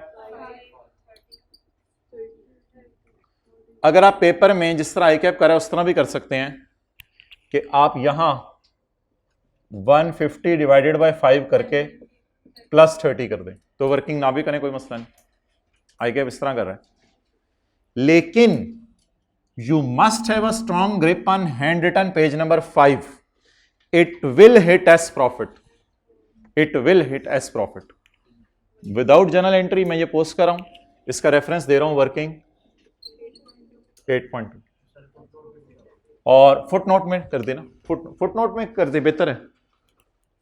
अगर आप पेपर में जिस तरह आई कैप करा है उस तरह भी कर सकते हैं कि आप यहां 150 डिवाइडेड बाय 5 करके प्लस 30 कर दें, तो वर्किंग ना भी करें कोई मसला नहीं। आई कैप इस तरह कर रहा है, लेकिन you must have a strong grip on hand written page number 5। It will hit as profit, it will hit as profit without journal entry. मैं ये पोस्ट कर रहा हूं, इसका रेफरेंस दे रहा हूं, वर्किंग 8.2 और फुट नोट में कर देना, फुट नोट में कर दे, बेहतर है,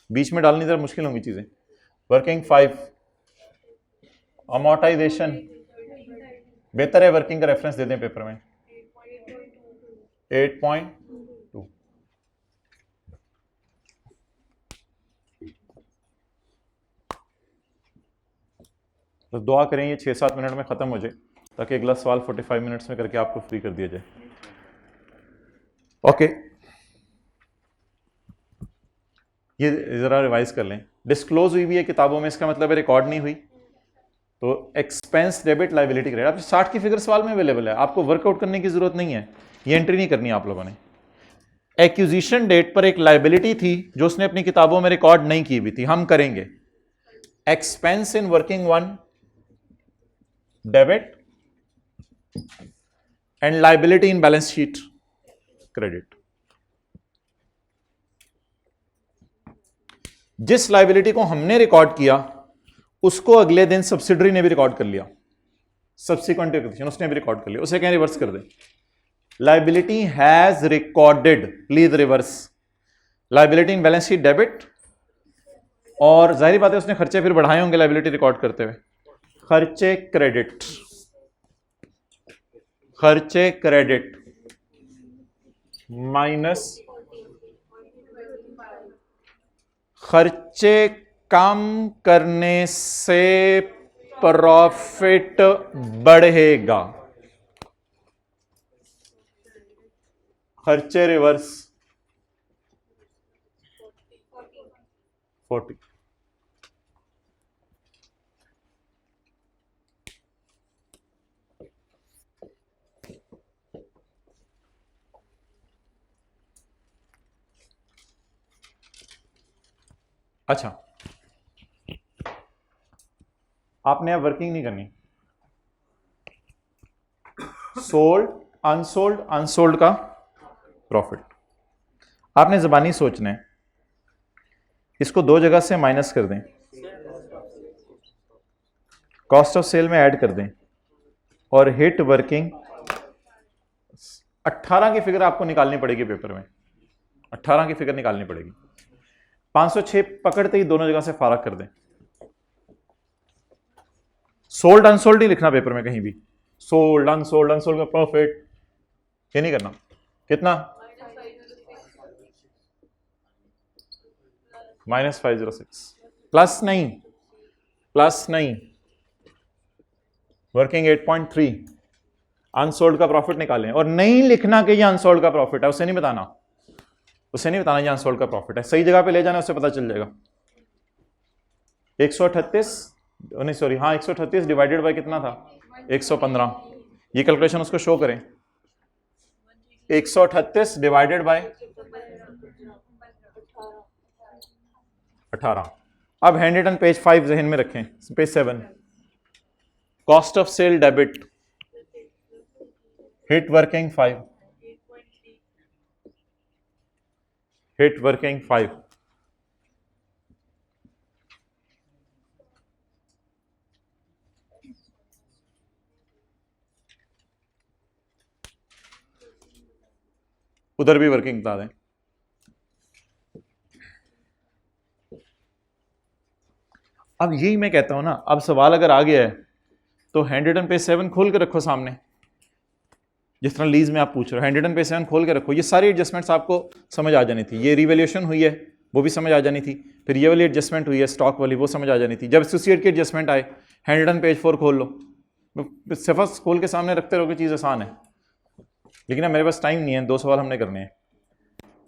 बीच में डालनी जरा मुश्किल होंगी चीजें। वर्किंग 5, अमोर्टाइजेशन बेहतर है, वर्किंग का रेफरेंस दे दें पेपर में 8.2। तो दुआ करें ये 6-7 मिनट में खत्म हो जाए ताकि अगला सवाल 45 मिनट्स में करके आपको फ्री कर दिया जाए। ओके, ये जरा रिवाइज कर लें। डिस्क्लोज हुई भी है किताबों में, इसका मतलब है रिकॉर्ड नहीं हुई, तो एक्सपेंस डेबिट लाइबिलिटी क्रेडिट। आप 60 की फिगर सवाल में अवेलेबल है, आपको वर्कआउट करने की जरूरत नहीं है, ये एंट्री नहीं करनी आप लोगों ने। एक्विजिशन डेट पर एक लाइबिलिटी थी जो उसने अपनी किताबों में रिकॉर्ड नहीं की हुई थी, हम करेंगे। Expense in working 1 debit and liability in balance sheet credit. जिस लाइबिलिटी को हमने रिकॉर्ड किया उसको अगले दिन सब्सिडरी ने भी रिकॉर्ड कर लिया, सब्सिक्वेंट एक्विजिशन उसने भी रिकॉर्ड कर लिया, उसे कहें रिवर्स कर दे। Liability has recorded, please reverse liability in balance sheet debit, और जाहिर बात है उसने खर्चे फिर बढ़ाए होंगे लाइबिलिटी रिकॉर्ड करते हुए, खर्चे क्रेडिट, खर्चे क्रेडिट माइनस खर्चे कम करने से प्रॉफिट बढ़ेगा, खर्चे रिवर्स 40। अच्छा, आपने अब वर्किंग नहीं करनी, सोल्ड अनसोल्ड, अनसोल्ड का प्रॉफिट आपने ज़बानी सोचना है, इसको दो जगह से माइनस कर दें, कॉस्ट ऑफ सेल में ऐड कर दें और हिट वर्किंग। 18 की फिगर आपको निकालनी पड़ेगी पेपर में, 18 की फिगर निकालनी पड़ेगी। 506 पकड़ते ही दोनों जगह से फारग कर दें। सोल्ड अनसोल्ड नहीं लिखना पेपर में कहीं भी, सोल्ड अनसोल्ड, अनसोल्ड का प्रॉफिट, ये नहीं करना। कितना? -506, प्लस नहीं, प्लस नहीं, वर्किंग 8.3, अनसोल्ड का प्रॉफिट निकालें। और नहीं लिखना कि ये अनसोल्ड का प्रॉफिट है, उसे नहीं बताना, उसे नहीं बताना ये अनसोल्ड का प्रॉफिट है, सही जगह पे ले जाना, उससे पता चल जाएगा। 138 नहीं सॉरी, हाँ 138 डिवाइडेड बाय कितना था? 115। ये कैलकुलेशन उसको शो करें, 138 डिवाइडेड बाय 18। अब हैंड रिटन पेज 5 जहन में रखें, page 7, cost of sale debit, hit working 5, hit working 5, उधर भी वर्किंग बता दें। अब यही मैं कहता हूं ना, अब सवाल अगर आ गया है तो 100 पे 7 खोल के रखो सामने, जिस तरह लीज में आप पूछ रहे हो 100 पे 7 खोल के रखो, ये सारी एडजस्टमेंट्स आपको समझ आ जानी थी। ये रिवैल्यूएशन हुई है वो भी समझ आ जानी थी, फिर ये वाली एडजस्टमेंट हुई है स्टॉक वाली वो समझ आ जानी थी। जब एसोसिएट की एडजस्टमेंट आए 100 पेज 4 खोल लो, सिर्फ खोल के सामने रखते रहोगे चीज़ आसान है। लेकिन अब मेरे पास टाइम नहीं है, 2 सवाल हमने करने हैं,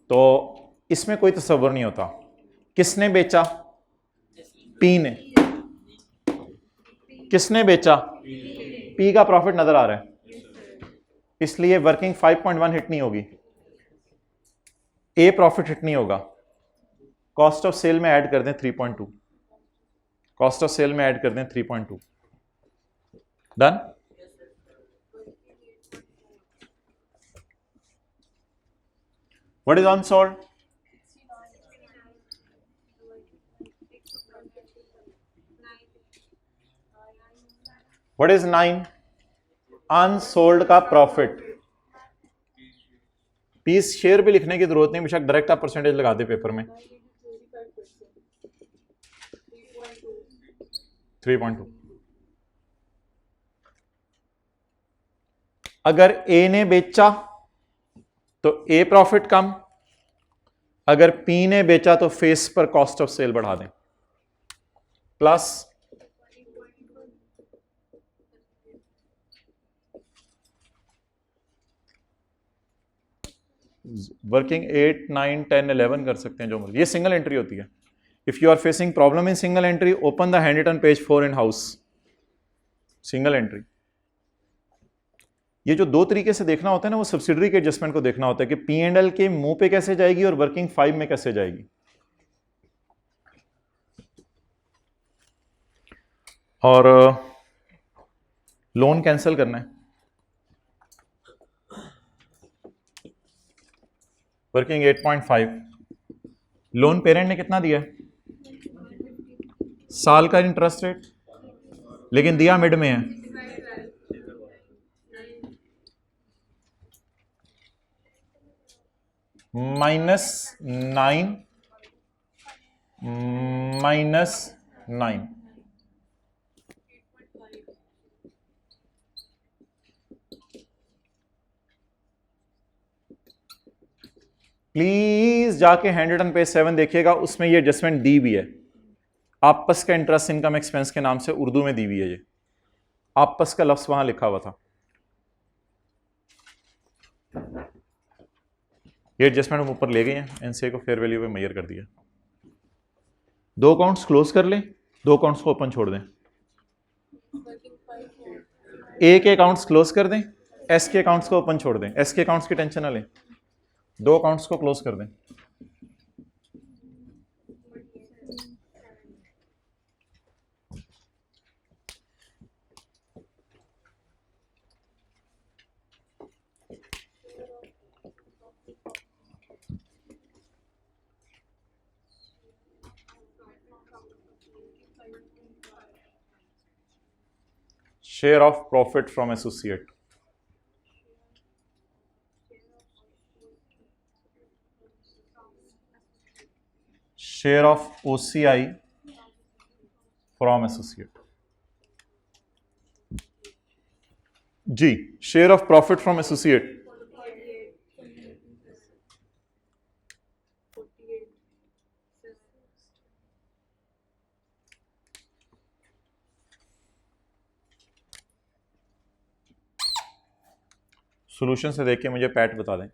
तो इसमें कोई तसव्वुर नहीं होता। किसने बेचा? पी ने। किसने बेचा? पी का प्रॉफिट नजर आ रहा है, इसलिए वर्किंग 5.1 हिट नहीं होगी, ए प्रॉफिट हिट नहीं होगा। कॉस्ट ऑफ सेल में ऐड कर दें 3.2, कॉस्ट ऑफ सेल में ऐड कर दें 3.2, done. What is unsold? What is 9? Unsold का प्रॉफिट। पीस शेयर भी लिखने की जरूरत नहीं, बेशक डायरेक्ट आप परसेंटेज लगा दे पेपर में। 3.2। अगर ए ने बेचा तो ए प्रॉफिट कम, अगर पी ने बेचा तो फेस पर कॉस्ट ऑफ सेल बढ़ा दें प्लस वर्किंग 8, 9, 10, 11 कर सकते हैं जो मर्जी। ये सिंगल एंट्री होती है। If you are facing problem in single entry, open the hand written page 4 in house, single entry. ये जो 2 तरीके से देखना होता है ना, वो सब्सिडरी के एडजस्टमेंट को देखना होता है कि P&L के मुंह पे कैसे जाएगी और वर्किंग 5 में कैसे जाएगी। और लोन कैंसिल करना है, वर्किंग 8.5। लोन पेरेंट ने कितना दिया है? साल का इंटरेस्ट रेट, लेकिन दिया मिड में है। -9 -9। प्लीज जाके हैंड रिटन पेज 7 देखिएगा, उसमें ये एडजस्टमेंट दी भी है। आपस का इंटरेस्ट इनकम एक्सपेंस के नाम से उर्दू में दी हुई है। ये आपस का लफ्ज वहां लिखा हुआ था। ये एडजस्टमेंट हम ऊपर ले गए हैं, एनसीए को फेयर वैल्यू पे मेजर कर दिया। 2 अकाउंट्स क्लोज कर लें, 2 अकाउंट्स को ओपन छोड़ दें। ए के अकाउंट्स क्लोज कर दें, एस के अकाउंट्स को ओपन छोड़ दें। एस के अकाउंट्स की टेंशन ना लें, 2 अकाउंट्स को क्लोज कर दें। Share of profit from associate, share of OCI from associate. जी, share of profit from associate. Solution से देख के मुझे पैट बता दें।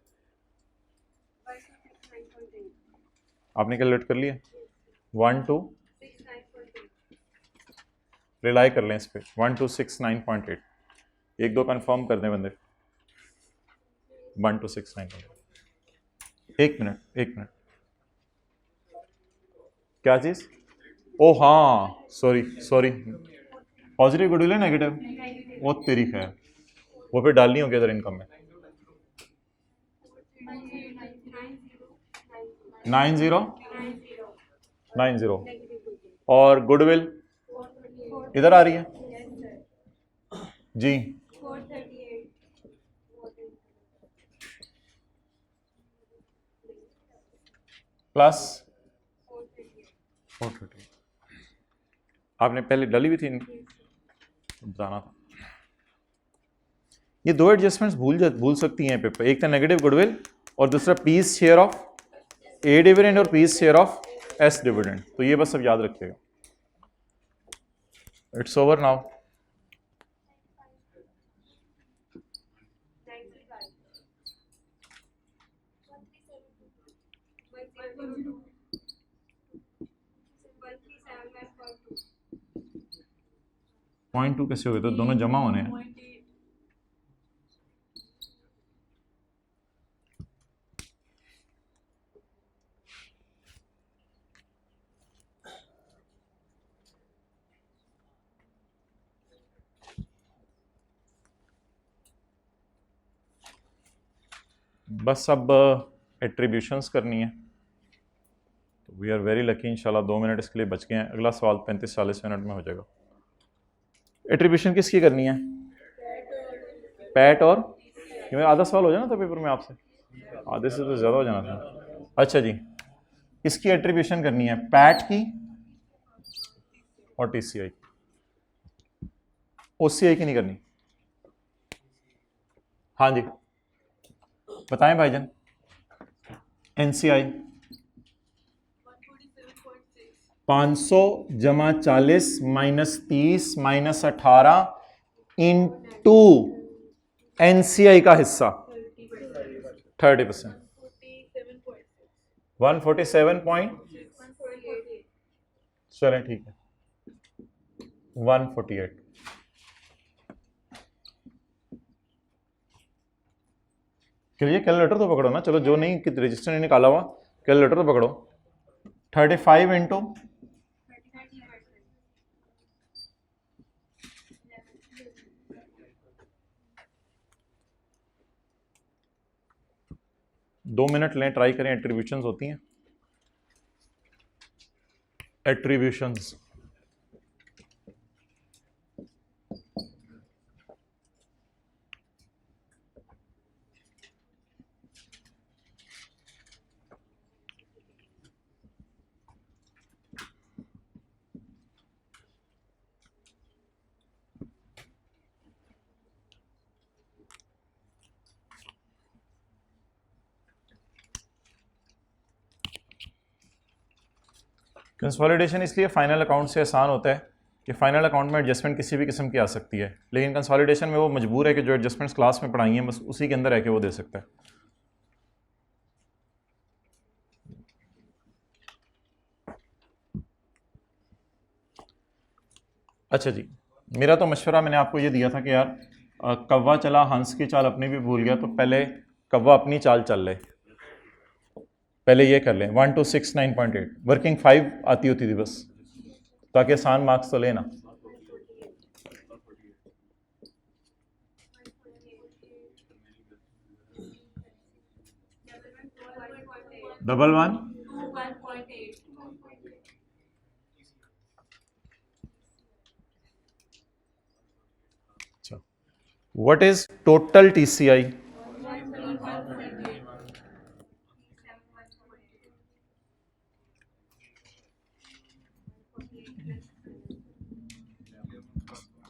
आपने कैलकुलेट कर लिया? 1 2 रिलाई कर लें इस पे, 1269.8। 1 2 कंफर्म कर दें बंदे। 1269। एक मिनट क्या चीज? ओ हाँ, सॉरी पॉजिटिव गुडविल है नेगेटिव? वो तेरी खैर, वो फिर डालनी होगी अदर इनकम में। 90 और गुडविल इधर आ रही है जी। प्लस 430। आपने पहले डाली हुई थी, बताना था। ये दो एडजस्टमेंट्स भूल सकती हैं पेपर, एक था नेगेटिव गुडविल और दूसरा piece share of A dividend और piece share of S dividend. तो ये बस सब याद रखिएगा। It's over now. पॉइंट 2 कैसे हो गए? तो दोनों जमा होने हैं। बस अब एट्रीब्यूशंस करनी है। तो वी आर वेरी लकी, इंशाल्लाह 2 मिनट इसके लिए बच गए हैं। अगला सवाल 35-40 मिनट में हो जाएगा। एट्रीब्यूशन किसकी करनी है? पैट और ये मेरा आधा सवाल हो जाना था पेपर में आपसे, आधे से तो ज़्यादा हो जाना था। अच्छा जी, इसकी एट्रीब्यूशन करनी है पैट की और टीसीआई, ओसीआई की नहीं करनी। हाँ जी बताएं भाईजान। एनसीआई 500 जमा 40 माइनस 30 माइनस 18 इंटू एनसीआई का हिस्सा 30%, 147 चलें ठीक है 148। चलिए कैलकुलेटर तो पकड़ो ना, चलो जो नहीं रजिस्टर नहीं निकाला हुआ कैलकुलेटर तो पकड़ो। 35 इंटू 2 मिनट लें, ट्राई करें। एट्रीब्यूशंस होती हैं, एट्रीब्यूशंस। कंसोलिडेशन इसलिए फाइनल अकाउंट से आसान होता है कि फाइनल अकाउंट में एडजस्टमेंट किसी भी किस्म की आ सकती है, लेकिन कंसोलिडेशन में वो मजबूर है कि जो एडजस्टमेंट्स क्लास में पढ़ाई हैं बस उसी के अंदर है कि वो दे सकता है। अच्छा जी, मेरा तो मशवरा मैंने आपको ये दिया था कि यार कौवा चला हंस की चाल अपनी भी भूल गया, तो पहले कौवा अपनी चाल चल ले, पहले ये कर लें। 1269.8 वर्किंग 5 आती होती थी बस, ताकि आसान मार्क्स तो लेना। डबल वन अच्छा, व्हाट इज टोटल टीसीआई?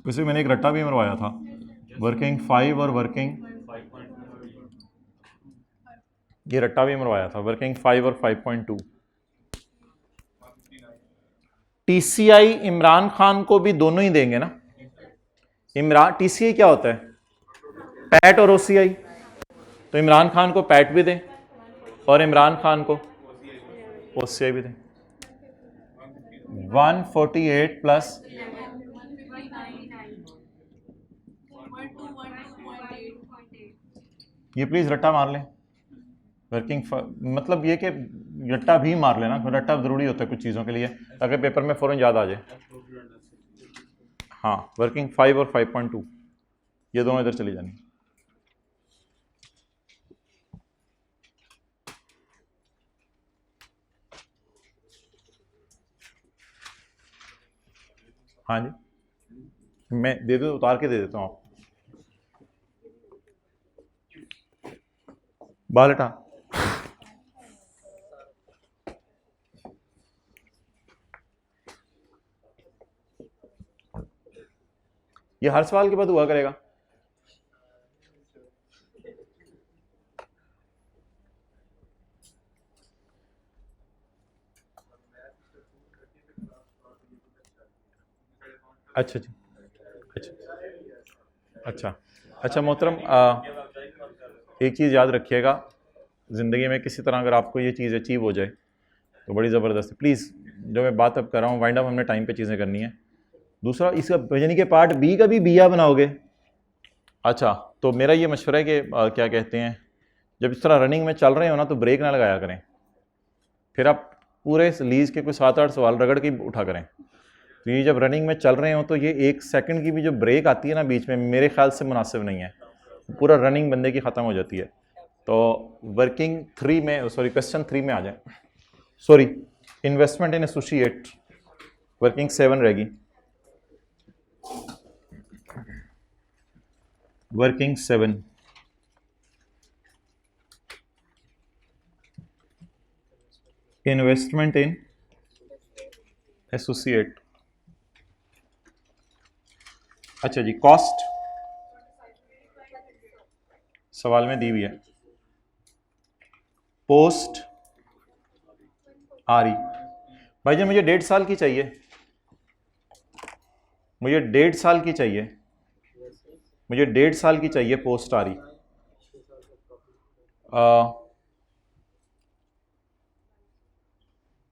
वैसे मैंने एक रट्टा भी मरवाया था, वर्किंग 5 और वर्किंग, ये रट्टा भी मरवाया था, वर्किंग 5 और 5.2। टीसीआई इमरान खान को भी दोनों ही देंगे ना? इमरान टीसीआई क्या होता है? पैट और ओसीआई, तो इमरान खान को पैट भी दें और इमरान खान को ओसीआई भी दें। 148 प्लस ये प्लीज रट्टा मार लें। वर्किंग मतलब ये कि रट्टा भी मार लेना, रट्टा जरूरी होता है कुछ चीज़ों के लिए ताकि पेपर में फ़ौरन याद आ जाए। हाँ, वर्किंग 5 और 5.2 ये दोनों इधर चली जानी। हाँ जी, मैं दे दूँ, उतार के दे देता हूँ। आप बाल हटा। ये हर सवाल के बाद हुआ करेगा। अच्छा जी, अच्छा अच्छा मोहतरम, एक चीज़ याद रखिएगा, ज़िंदगी में किसी तरह अगर आपको ये चीज़ अचीव हो जाए तो बड़ी ज़बरदस्त है। प्लीज़ जो मैं बात अब कर रहा हूँ, वाइंड अप हमने टाइम पे चीज़ें करनी है। दूसरा, इसका यानी कि पार्ट बी का भी बिया बनाओगे। अच्छा, तो मेरा ये मशवरा है कि क्या कहते हैं, जब इस तरह रनिंग में चल रहे हो ना तो ब्रेक ना लगाया करें, फिर आप पूरे लीज के कोई 7-8 सवाल रगड़ के उठा करें। तो ये जब रनिंग में चल रहे हो तो ये 1 सेकंड की भी जो ब्रेक आती है ना बीच में, मेरे ख्याल से मुनासिब नहीं है, पूरा रनिंग बंदे की ख़त्म हो जाती है। तो वर्किंग 3 में, सॉरी क्वेश्चन 3 में आ जाए, सॉरी इन्वेस्टमेंट इन एसोसिएट, वर्किंग 7 रहेगी, वर्किंग 7 इन्वेस्टमेंट इन एसोसिएट। अच्छा जी, कॉस्ट सवाल में दी हुई है, पोस्ट आरी। भाई जी मुझे 1.5 साल की चाहिए, मुझे 1.5 साल की चाहिए, मुझे 1.5 साल की चाहिए पोस्ट आरी।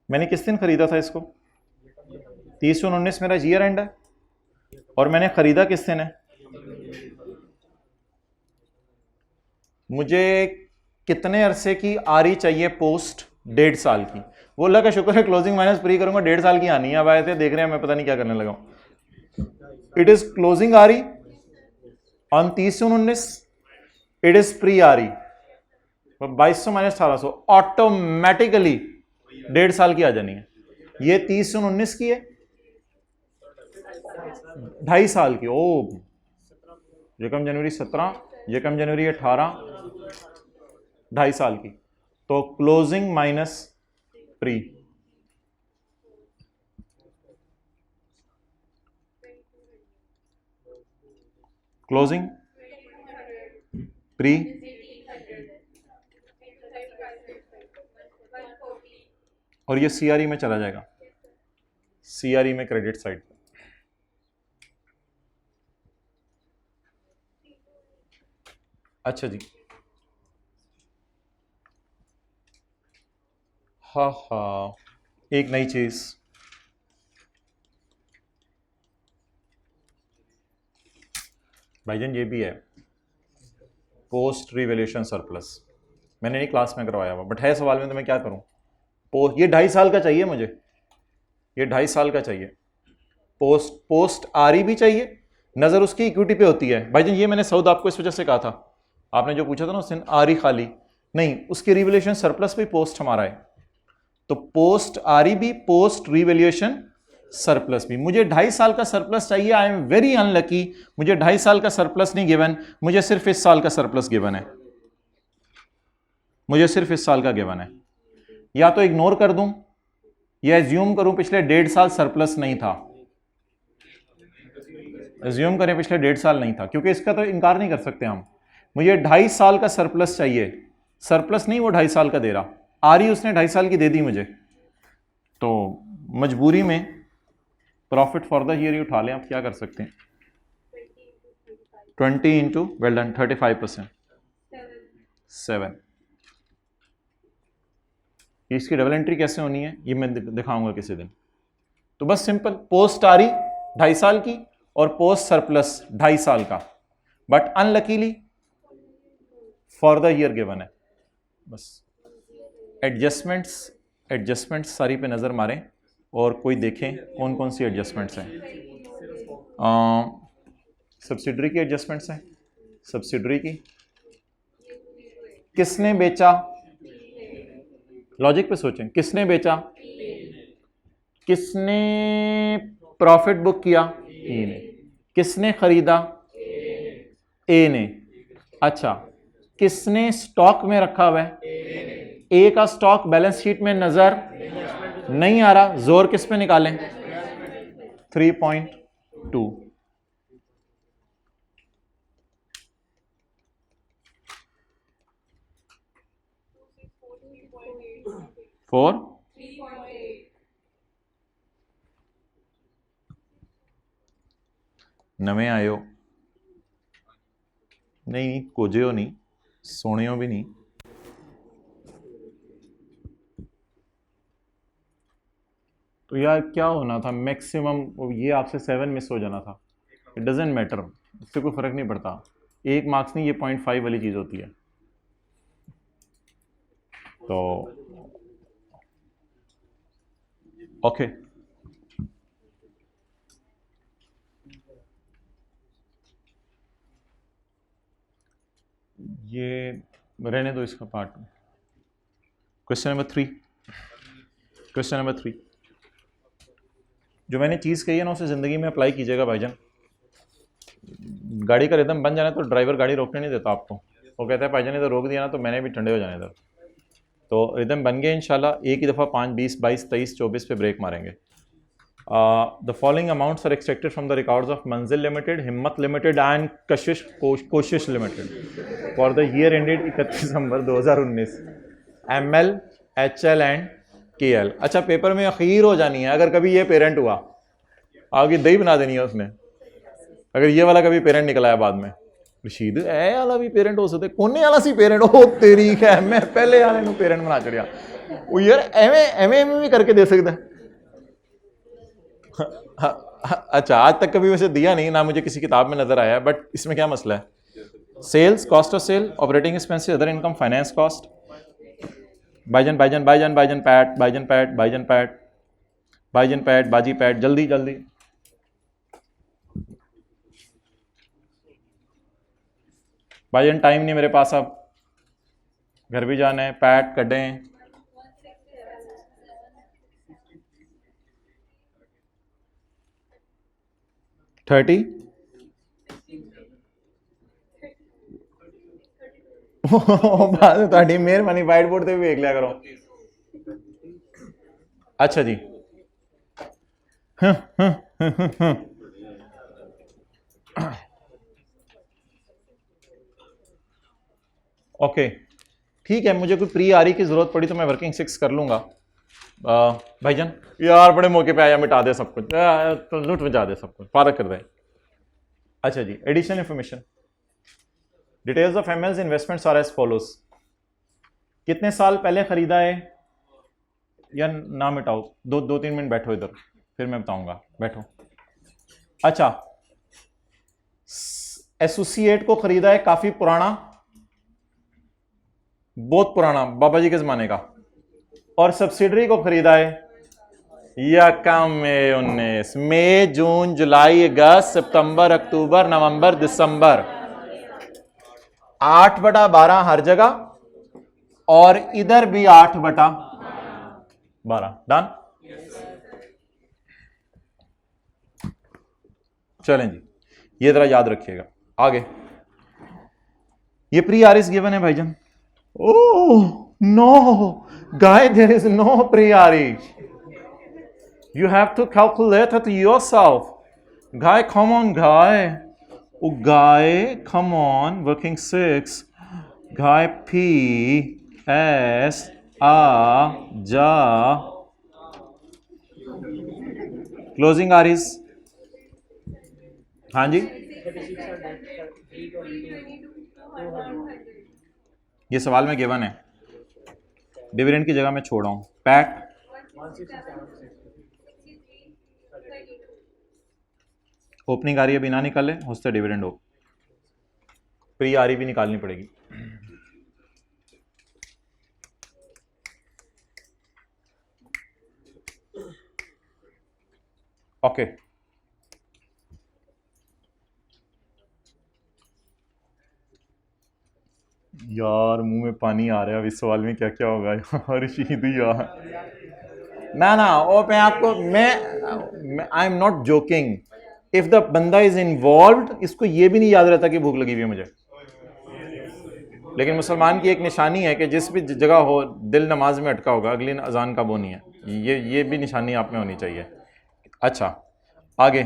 मैंने किस दिन खरीदा था इसको? 30/19 मेरा ईयर एंड है, और मैंने खरीदा किस दिन है? मुझे कितने अरसे की आरी चाहिए पोस्ट 1.5 साल की? वो अल्लाह का शुक्र है क्लोजिंग माइनस प्री करूंगा, 1.5 साल की आनी है। अब आए थे देख रहे हैं, मैं पता नहीं क्या करने लगा हूं। इट इज क्लोजिंग आरी ऑन 30/19, इट इज प्री आरी 2200 माइनस 1800, ऑटोमेटिकली 1.5 साल की आ जानी है। ये 30/19 की है, 2.5 साल की। ओ यकम जनवरी 17, यकम जनवरी 18, 2.5 साल की। तो closing minus pre, closing pre और ये सीआरई में चला जाएगा, सीआरई में क्रेडिट साइड। अच्छा जी, हाँ हाँ, एक नई चीज, भाईजान ये भी है, पोस्ट रिवैल्यूएशन सरप्लस। मैंने नहीं क्लास में करवाया हुआ, बट है सवाल में, तो मैं क्या करूं? ये 2.5 साल का चाहिए मुझे, ये 2.5 साल का चाहिए। पोस्ट आरी भी चाहिए, नजर उसकी इक्विटी पे होती है। भाईजान ये मैंने सऊद आपको इस वजह से कहा था, आपने जो पूछा था ना उस दिन, आरी खाली नहीं, उसकी रिवैल्यूएशन सरप्लस भी पोस्ट हमारा है। तो पोस्ट आरी भी, पोस्ट रिवैल्यूएशन सरप्लस भी। मुझे 2.5 साल का सरप्लस चाहिए। आई एम वेरी अनलकी, मुझे 2.5 साल का सरप्लस नहीं गिवन, मुझे सिर्फ इस साल का सरप्लस गिवन है, मुझे सिर्फ इस साल का गिवन है। या तो इग्नोर कर दूं या एज्यूम करूं पिछले 1.5 साल सरप्लस नहीं था, एज्यूम करें पिछले 1.5 साल नहीं था, क्योंकि इसका तो इनकार नहीं कर सकते हम। मुझे 2.5 साल का सरप्लस चाहिए, सरप्लस नहीं वो 2.5 साल का दे रहा, आ रही उसने 2.5 साल की दे दी मुझे, तो मजबूरी में प्रॉफिट फॉर द ईयर ही उठा लें। आप क्या कर सकते हैं? 20 इंटू वेल डन 35%, 7। इसकी डबल एंट्री कैसे होनी है ये मैं दिखाऊंगा किसी दिन। तो बस सिंपल, पोस्ट आ रही 2.5 साल की और पोस्ट सरप्लस 2.5 साल का, but unluckily for the year given है। बस एडजस्टमेंट्स सारी पे नज़र मारें और कोई देखें कौन कौन सी एडजस्टमेंट्स हैं। सब्सिडरी की एडजस्टमेंट्स हैं, सब्सिडरी की किसने बेचा, लॉजिक पे सोचें, किसने बेचा, किसने प्रॉफिट बुक किया, ई ने, किसने खरीदा, ए ने। अच्छा, किसने स्टॉक में रखा हुआ है, ए का स्टॉक बैलेंस शीट में नजर नहीं आ रहा, जोर किस पे निकालें, 3.2। 4 नवे आयो नहीं, कोजे नहीं, सोने भी नहीं। तो यार क्या होना था मैक्सिमम, ये आपसे 7 मिस हो जाना था। इट डजेंट मैटर, इससे कोई फर्क नहीं पड़ता। 1 मार्क्स नहीं, ये 0.5 वाली चीज होती है। तो ओके ये रहने दो इसका part. Question number 3, question number 3, जो मैंने चीज़ कही है ना उसे ज़िंदगी में अप्लाई कीजिएगा भाईजान। गाड़ी का रिदम बन जाना तो ड्राइवर गाड़ी रोकने नहीं देता आपको, वो कहता है भाईजान ने तो रोक दिया ना तो मैंने भी ठंडे हो जाने दो। तो रिदम बन गए इंशाल्लाह। एक ही दफ़ा 5, 20, 22, 23, 24 पे ब्रेक मारेंगे। The following amounts are extracted from the records of Manzil limited, Himmat limited and Koshish limited for the year ended 31 December 2019। ML, HL एंड KL। अच्छा, पेपर में अखीर हो जानी है अगर कभी ये पेरेंट हुआ, आगे दही बना देनी है उसने अगर ये वाला कभी पेरेंट निकला है बाद में। रशीद ए वाला भी पेरेंट हो सकते, कोने वाला सी पेरेंट हो तेरी है, मैं पहले वाले ਨੂੰ पेरेंट बना चढ़िया। वो यार एवं भी करके दे सकता है। अच्छा, आज तक कभी वैसे दिया नहीं ना, मुझे किसी किताब में नजर आया, बट इसमें क्या मसला है? Sales, cost of sale, operating expenses, other income, finance cost. भाईजान भाईजान भाईजान भाईजान पैट, भाईजान पैट, भाईजान पैट, भाईजान पैट, बाजी पैट, जल्दी जल्दी। भाईजान टाइम नहीं मेरे पास, अब घर भी जाना है। पैट कटें। थर्टी मेहरबानी वाइट बोर्ड से भी देख लिया करो। अच्छा जी, ओके ठीक है। मुझे कोई प्री आरी की जरूरत पड़ी तो मैं वर्किंग 6 कर लूंगा। भाईजान यार बड़े मौके पे आया, मिटा दे सब कुछ, तो लूट मचा दे सब कुछ, फारग कर दे। अच्छा जी, additional information, details of ML's investments are as follows. कितने साल पहले खरीदा है, या ना मिटाओ, 2-3 मिनट बैठो इधर, फिर मैं बताऊंगा, बैठो। अच्छा, एसोसिएट को खरीदा है काफी पुराना, बहुत पुराना, बाबा जी के जमाने का। और सब्सिडरी को खरीदा है या कम में 19, मई, जून, जुलाई, अगस्त, सितंबर, अक्टूबर, नवंबर, दिसंबर, 8/12 हर जगह, और इधर भी 8/12। डन। चलें जी, ये जरा याद रखिएगा। आगे ये प्री आर इज गिवन है भाईजान। Oh no guy, there is no pre R E, you have to calculate it yourself. Guy, come on, guy. Oh, guy, come on. Working 6. Guy, P, S, A, Ja. Closing R is? हाँ जी, ये सवाल में given है, dividend की जगह मैं छोड़ रहा हूँ। पैट ओपनिंग आ रही है, अभी ना निकाले, उससे डिविडेंड हो। प्री आ रही भी निकालनी पड़ेगी। ओके यार मुंह में पानी आ रहा है अब इस सवाल में, क्या क्या होगा यार शीद यार। ना ओ मैं आपको, मैं I am not joking. If the बंदा इज इन्वॉल्व्ड, इसको ये भी नहीं याद रहता कि भूख लगी हुई है मुझे। लेकिन मुसलमान की एक निशानी है कि जिस भी जगह हो दिल नमाज में अटका होगा, अगली अजान का वो नहीं है। ये भी निशानी आप में होनी चाहिए। अच्छा आगे,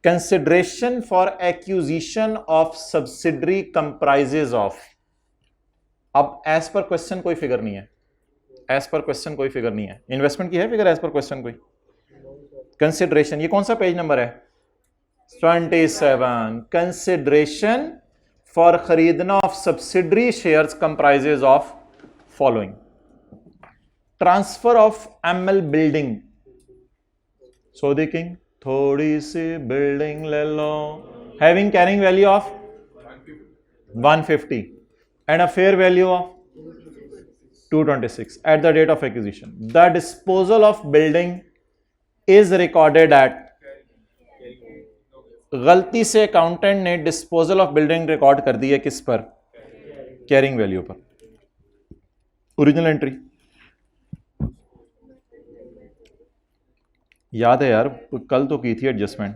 consideration for accusation of subsidiary comprises of. अब एज पर क्वेश्चन कोई फिगर नहीं है, एज पर क्वेश्चन कोई फिगर नहीं है। इन्वेस्टमेंट की है फिगर एज पर क्वेश्चन कोई? कंसिडरेशन, ये कौन सा पेज नंबर है? 27। कंसिडरेशन फॉर खरीदना of subsidiary shares comprises of following: transfer of ML building, सऊदी किंग थोड़ी सी बिल्डिंग ले लो, having carrying value of 150 and a fair value of 226 at the date of acquisition. The disposal of building is recorded at, गलती से accountant ने disposal of building record कर दी है किस पर? कैरिंग वैल्यू पर। ओरिजिनल एंट्री याद है यार, कल तो की थी एडजस्टमेंट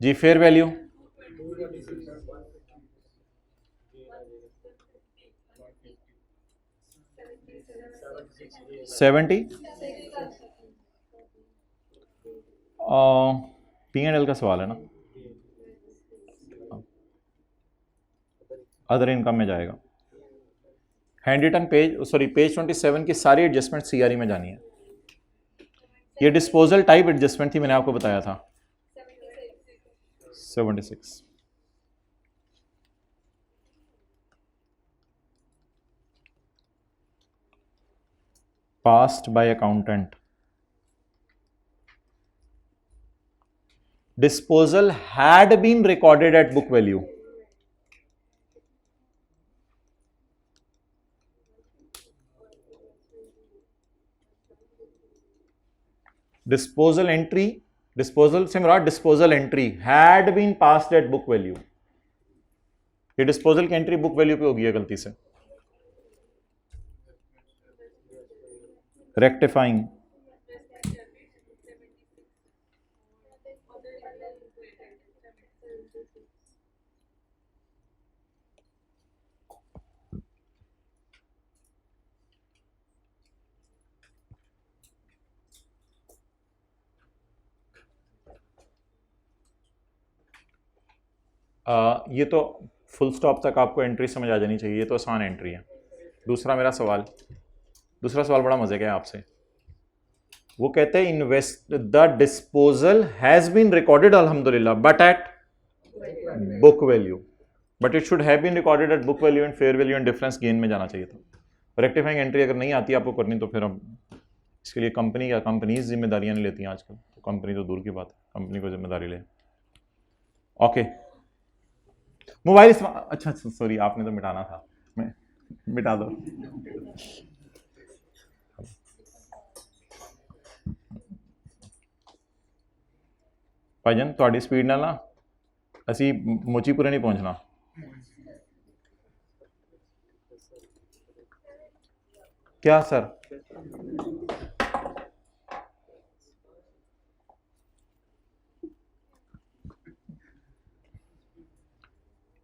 जी। Fair value 70। P&L का सवाल है ना, अदर इनकम में जाएगा। Hand written page, sorry page 27 की सारी एडजस्टमेंट सीआरई में जानी है। ये डिस्पोजल टाइप एडजस्टमेंट थी, मैंने आपको बताया था। 76। passed by accountant. Disposal had been recorded at book value. Disposal entry, disposal से मेरा disposal entry had been passed at book value. ये disposal की एंट्री बुक वैल्यू पे होगी है गलती से। रेक्टिफाइंग, ये तो फुल स्टॉप तक आपको एंट्री समझ आ जानी चाहिए, ये तो आसान एंट्री है। दूसरा मेरा सवाल, दूसरा सवाल बड़ा मजे का है आपसे। वो कहते हैं invest the disposal has been recorded अल्हम्दुलिल्लाह but at book value, but it should have been recorded at book value and fair value and difference gain में जाना चाहिए था। रेक्टिफाइंग एंट्री अगर नहीं आती आपको करनी तो फिर हम इसके लिए कंपनी या कंपनीज जिम्मेदारियां नहीं लेती हैं आजकल, तो कंपनी तो दूर की बात है, कंपनी को जिम्मेदारी ले। ओके, मोबाइल अच्छा सॉरी आपने तो मिटाना था, मैं मिटा दो। भाईजान थोड़ी स्पीड नाल ना असी मोचीपुरे नहीं पहुंचना। क्या sir?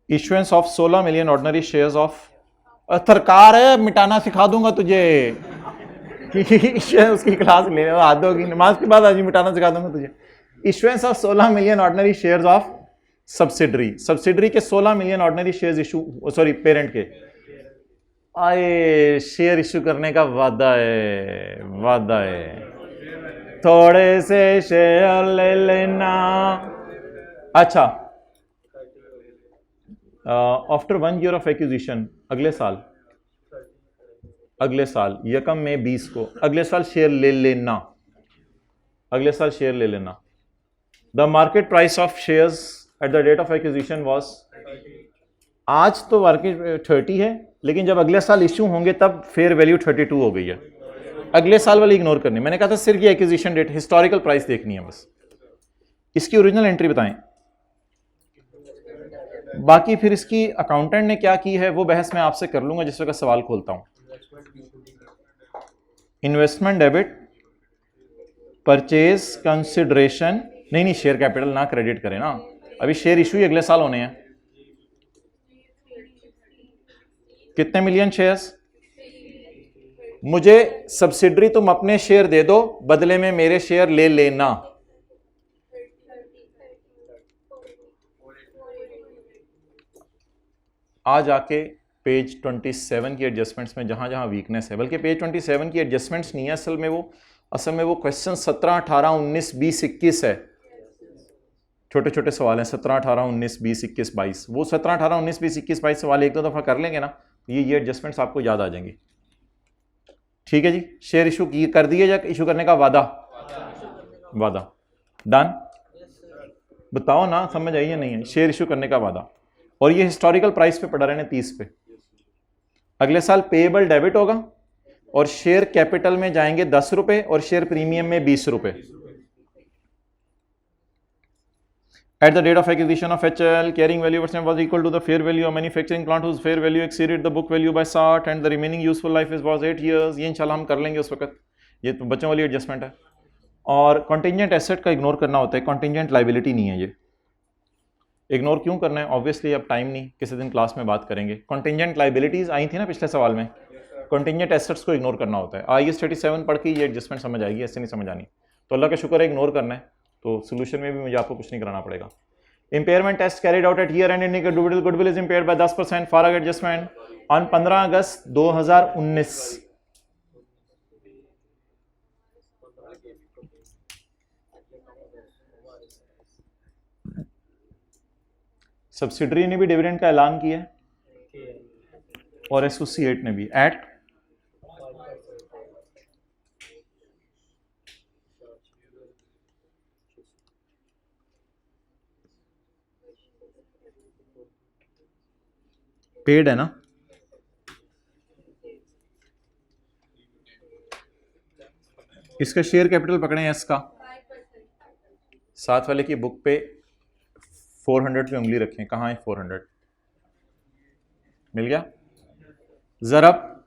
Issuance of 16 million ordinary shares of, सरकार है मिटाना सिखा दूंगा तुझे उसकी क्लास ले हाथ होगी नमाज के बाद, आज मिटाना सिखा दूंगा तुझे। Issuance of 16 million ordinary shares of subsidiary, subsidiary के 16 million ordinary shares issue, sorry parent के आए शेयर इशू करने का वादा है, वादा है, थोड़े से शेयर ले लेना। अच्छा, आफ्टर 1 year ऑफ एक्विजिशन, अगले साल, अगले साल यकम में 20 को अगले साल शेयर ले लेना, अगले साल शेयर ले लेना। The market price of shares at the date of acquisition was, आज तो मार्केट 30 है, लेकिन जब अगले साल इश्यू होंगे तब फेयर वैल्यू 32 हो गई है। अगले साल वाली इग्नोर करनी, मैंने कहा था सिर्फ ये एक्विजिशन डेट, हिस्टोरिकल प्राइस देखनी है बस। इसकी ओरिजिनल एंट्री बताएं, बाकी फिर इसकी अकाउंटेंट ने क्या की है वो बहस मैं आपसे कर लूंगा जिस वक्त सवाल खोलता हूं। इन्वेस्टमेंट डेबिट, परचेज कंसिडरेशन, नहीं शेयर कैपिटल ना क्रेडिट करें ना, अभी शेयर इशू ही अगले साल होने हैं। कितने मिलियन शेयर्स? मुझे सब्सिडरी तुम अपने शेयर दे दो, बदले में मेरे शेयर ले लेना। आज आके पेज 27 की एडजस्टमेंट्स में जहाँ जहाँ वीकनेस है, बल्कि पेज 27 की एडजस्टमेंट्स नहीं है असल में वो क्वेश्चन 17, 18, 19, 20, 21 है, छोटे छोटे सवाल हैं 17, 18, 19, 20, 21, 22। वो 17, 18, 19, 20, 21, 22 सवाल एक दो दफ़ा कर लेंगे ना, ये एडजस्टमेंट्स आपको याद आ जाएंगी। ठीक है जी, शेयर इशू कर दिए या इशू करने का वादा? वादा डन। बताओ ना, समझ आई या नहीं है? शेयर इशू करने का वादा, और ये हिस्टोरिकल प्राइस पे पड़ा रहने 30 पे। अगले साल पेएबल डेबिट होगा और शेयर कैपिटल में जाएंगे 10 रुपए और शेयर प्रीमियम में 20 रुपए। At the date of acquisition of HL, carrying value percent was equal to the fair value of manufacturing plant whose fair value exceeded the book value by 60 and the remaining useful life was 8 years। ये इंशाल्लाह हम कर लेंगे उस वक्त, ये तो बच्चों वाली एडजस्टमेंट है। और कॉन्टिजेंट एसेट का इग्नोर करना होता है, कॉन्टिजेंट लाइबिलिटी नहीं है ये। इग्नोर क्यों करना है? ऑब्वियसली अब टाइम नहीं, किसी दिन क्लास में बात करेंगे। कॉन्टिजेंट लाइबिलिटीज आई थी ना पिछले सवाल में, कॉन्टिजेंट एसेट्स को इग्नोर करना होता है। IAS 37 पढ़ के ये एडजस्टमेंट समझ आएगी, ऐसे नहीं समझ आनी। तो अल्लाह का शुक्र है इग्नोर करना है, तो सोल्यूशन में भी मुझे आपको कुछ नहीं कराना पड़ेगा। Impairment test carried out at year end indicate goodwill is impaired by 10% Farag adjustment on 15 August 2019। Subsidiary ने भी डिविडेंड का ऐलान किया है और एसोसिएट ने भी एट पेड है ना। इसका शेयर कैपिटल पकड़े हैं, इसका साथ वाले की बुक पे 400 पे उंगली रखें, कहाँ है 400? मिल गया। जरब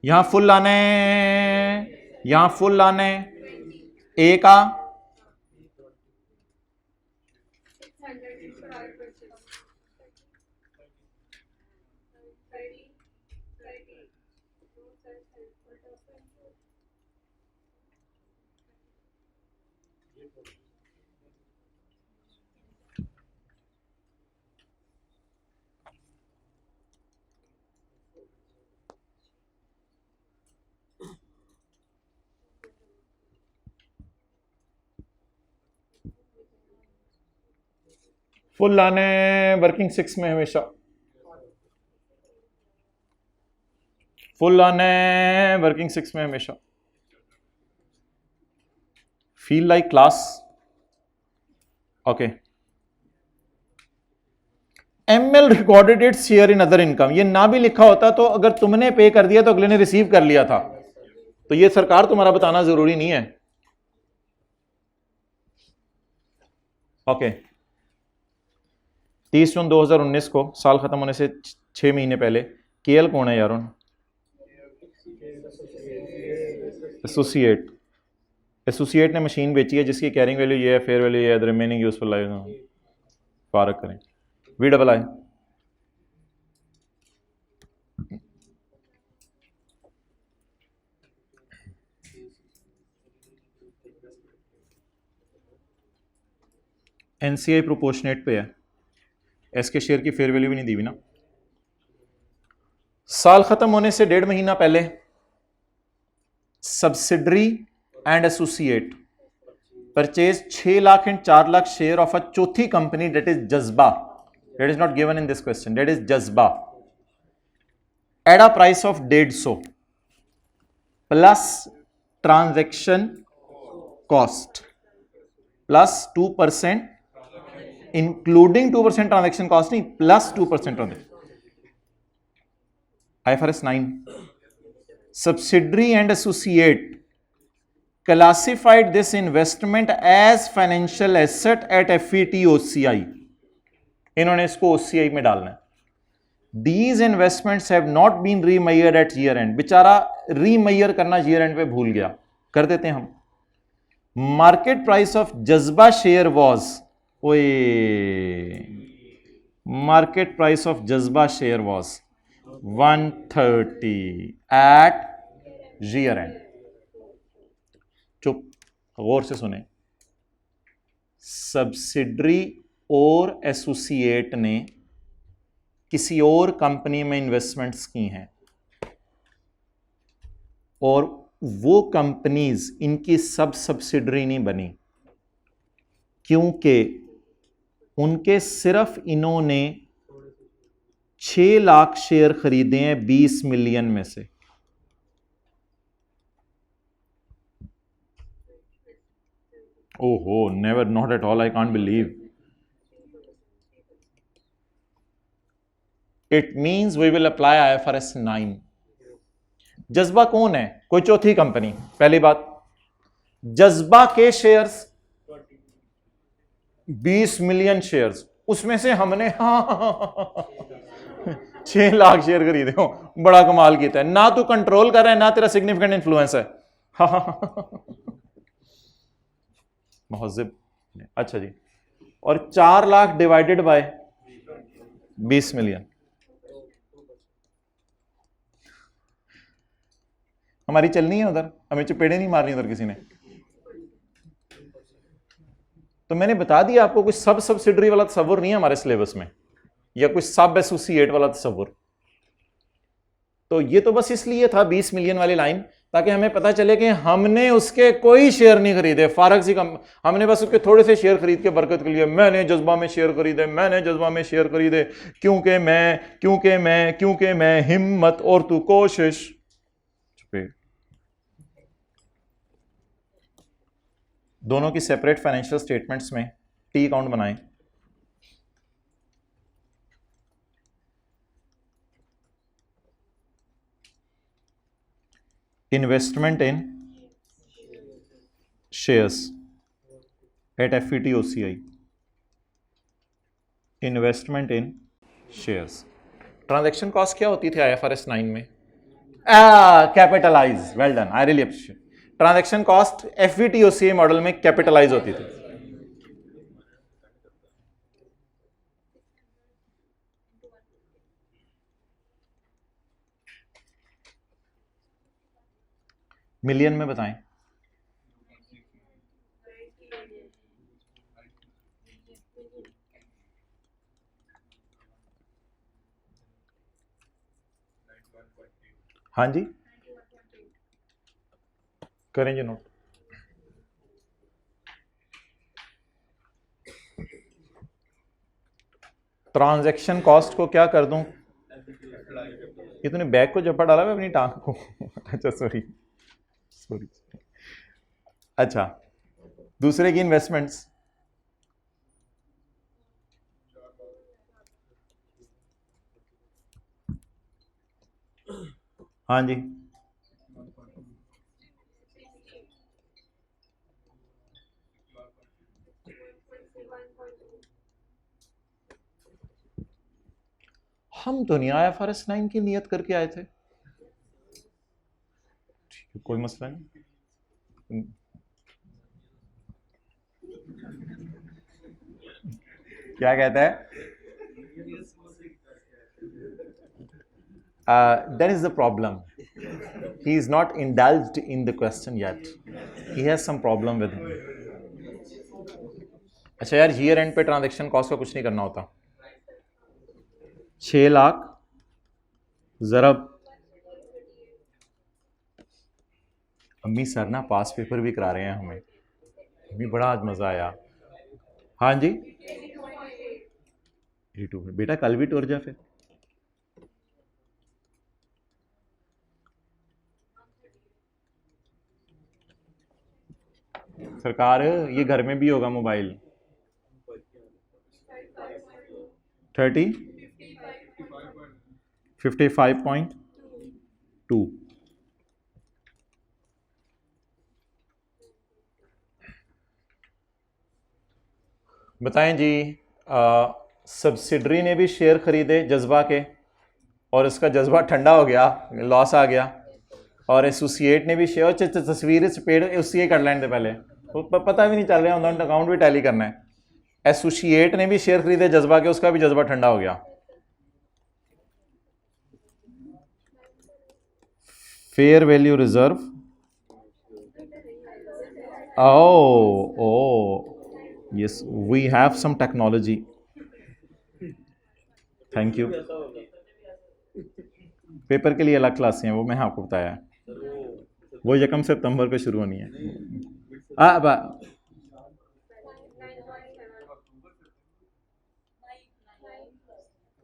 यहां फुल लाने, यहां फुल लाने, ए का फुल लाने वर्किंग 6 में हमेशा, फुल लाने वर्किंग 6 में हमेशा। Feel like class okay. ML recorded its share in other income, ये ना भी लिखा होता तो अगर तुमने पे कर दिया तो अगले ने रिसीव कर लिया था, तो ये सरकार तुम्हारा बताना जरूरी नहीं है। ओके 30 जून 2019 को साल खत्म होने से 6 महीने पहले KL कौन है यार? एसोसिएट, एसोसिएट ने मशीन बेची है जिसकी कैरिंग वैल्यू ये है, फेयर वैल्यू ये है, रिमेनिंग यूजफुल लाइफ फारक करें VII। NCI प्रोपोर्शनेट पे है, एस के शेयर की फेयर वैल्यू भी नहीं दी हुई ना। साल खत्म होने से 1.5 महीना पहले subsidiary and associate purchase 6 lakh and 4 lakh share of a चौथी कंपनी, डेट इज जज्बा, date is not given in this question, date is जज्बा, at a price of 150 plus transaction cost plus 2%, including 2% transaction cost नहीं, plus 2% transaction. IFRS 9 subsidiary and associate classified this investment as financial asset at FVTOCI, इन्होंने इसको OCI में डालना है। These investments have not been remeasured at year end, बेचारा रीमेयर करना year end पे भूल गया, कर देते हैं हम। Market price of Jazba share was, ओए market price of Jazba share was 130 at year end. चुप, गौर से सुने। सब्सिडरी और एसोसिएट ने किसी और कंपनी में इन्वेस्टमेंट्स की हैं और वो कंपनीज इनकी सब सब्सिडरी नहीं बनी, क्योंकि उनके सिर्फ इन्होंने 6 लाख शेयर खरीदे हैं 20 मिलियन में से। ओहो, never, not at all, I can't believe. It means we will apply IFRS 9। जज्बा कौन है? कोई चौथी कंपनी। पहली बात, जज्बा के शेयर्स 20 मिलियन शेयर्स, उसमें से हमने 6 लाख शेयर खरीदे हो, बड़ा कमाल किया है। ना तू कंट्रोल कर रहा है, ना तेरा सिग्निफिकेंट इन्फ्लुएंस है। महजिब। अच्छा जी, और 4 लाख डिवाइडेड बाय 20 मिलियन, हमारी चलनी है उधर, हमें चपेड़े नहीं मारनी उधर किसी ने। तो मैंने बता दिया आपको, कुछ सब सब्सिडरी वाला तस्वुर नहीं है हमारे सिलेबस में, या कुछ सब एसोसिएट वाला तस्वुर। तो ये तो बस इसलिए था 20 मिलियन वाली लाइन, ताकि हमें पता चले कि हमने उसके कोई शेयर नहीं खरीदे, फारग सी कम, हमने बस उसके थोड़े से शेयर खरीद के बरकत के लिए मैंने जज्बा में शेयर खरीदे, मैंने जज्बा में शेयर खरीदे, क्योंकि मैं हिम्मत और तू कोशिश। दोनों की सेपरेट फाइनेंशियल स्टेटमेंट्स में टी अकाउंट बनाएं। Investment in shares at FVT OCI, investment in shares. Transaction cost क्या होती थी IFRS 9 में? Capitalise, well done, I really appreciate. Transaction cost FVT OCI model में कैपिटलाइज होती थी। मिलियन में बताएं। हाँ जी, करेंगे नोट। ट्रांजैक्शन कॉस्ट को क्या कर दूं? ये तूने बैग को जपा डाला है अपनी टांग को। अच्छा सॉरी। अच्छा, दूसरे की इन्वेस्टमेंट्स। हाँ जी, हम तो नहीं IFRS 9 की नियत करके आए थे। कोई मसला नहीं। क्या कहता है? That is the problem. He is not indulged in the question yet. He has some problem with him. अच्छा यार, ईयर एंड पे ट्रांजैक्शन कॉस्ट का कुछ नहीं करना होता। 6 लाख ज़रब, अम्मी सर ना पास पेपर भी करा रहे हैं हमें, अम्मी बड़ा आज मज़ा आया। हाँ जी, 82 बेटा कल भी टूर जा फिर। सरकार ये घर में भी होगा मोबाइल। 30 55.2। बताएं जी, सब्सिडरी ने भी शेयर खरीदे जज्बा के और इसका जज्बा ठंडा हो गया, लॉस आ गया, और एसोसिएट ने भी शेयर, तस्वीर पेड़ उससे कर लेने थे पहले, तो पता भी नहीं चल रहा, उन्होंने अकाउंट भी टैली करना है। एसोसिएट ने भी शेयर खरीदे जज्बा के, उसका भी जज्बा ठंडा हो गया। Fair value reserve, oh, yes, we have some technology. Thank you. Paper के लिए अलग क्लासें हैं, वो मैं आपको बताया है, वो 1 सितंबर को शुरू होनी है। आ,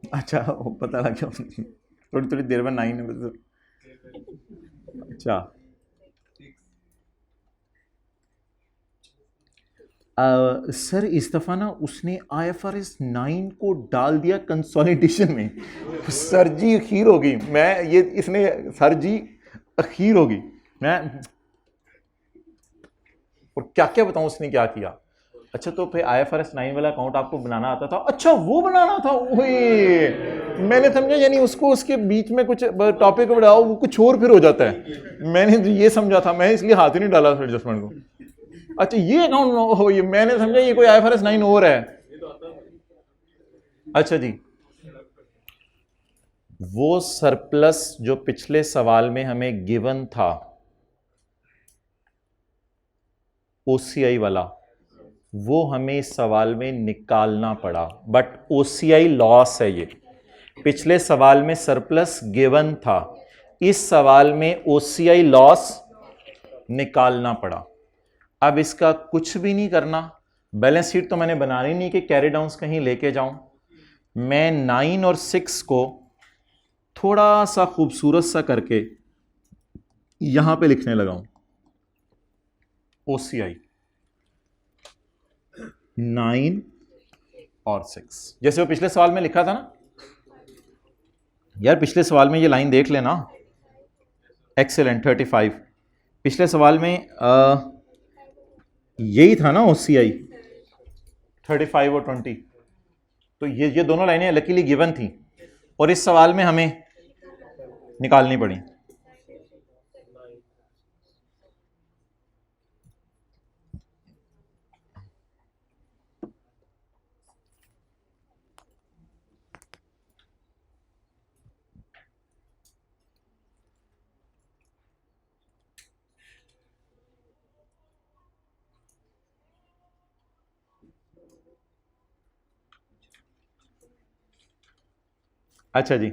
अच्छा वो पता लग गया, थोड़ी थोड़ी देर में 9 अच्छा। सर इस दफ़ा ना उसने IFRS 9 को डाल दिया कंसोलिडेशन में। सर जी अखीर होगी, मैं ये इसने सर जी अखीर होगी मैं, और क्या क्या बताऊं उसने क्या किया। अच्छा तो फिर IFRS 9 वाला अकाउंट आपको बनाना आता था? अच्छा वो बनाना था, ओए मैंने समझा यानी उसको उसके बीच में कुछ टॉपिक बढ़ाओ वो कुछ और फिर हो जाता है, मैंने तो ये समझा था, मैं इसलिए हाथ ही नहीं डाला एडजस्टमेंट को। अच्छा ये अकाउंट हो, ये मैंने समझा ये कोई IFRS 9 और है। अच्छा जी, वो सरप्लस जो पिछले सवाल में हमें गिवन था OCI वाला, वो हमें इस सवाल में निकालना पड़ा, बट OCI लॉस है ये। पिछले सवाल में सरप्लस गिवन था, इस सवाल में OCI लॉस निकालना पड़ा। अब इसका कुछ भी नहीं करना, बैलेंस शीट तो मैंने बनानी नहीं कि कैरी डाउन्स कहीं लेके जाऊं, मैं 9 और 6 को थोड़ा सा खूबसूरत सा करके यहां पे लिखने लगा हूं। OCI 9 और 6 जैसे वो पिछले सवाल में लिखा था ना यार, पिछले सवाल में ये लाइन देख लेना, एक्सेलेंट 35, पिछले सवाल में यही था ना OCI 35 और 20, तो ये दोनों लाइनें लकीली गिवन थी और इस सवाल में हमें निकालनी पड़ी। अच्छा जी,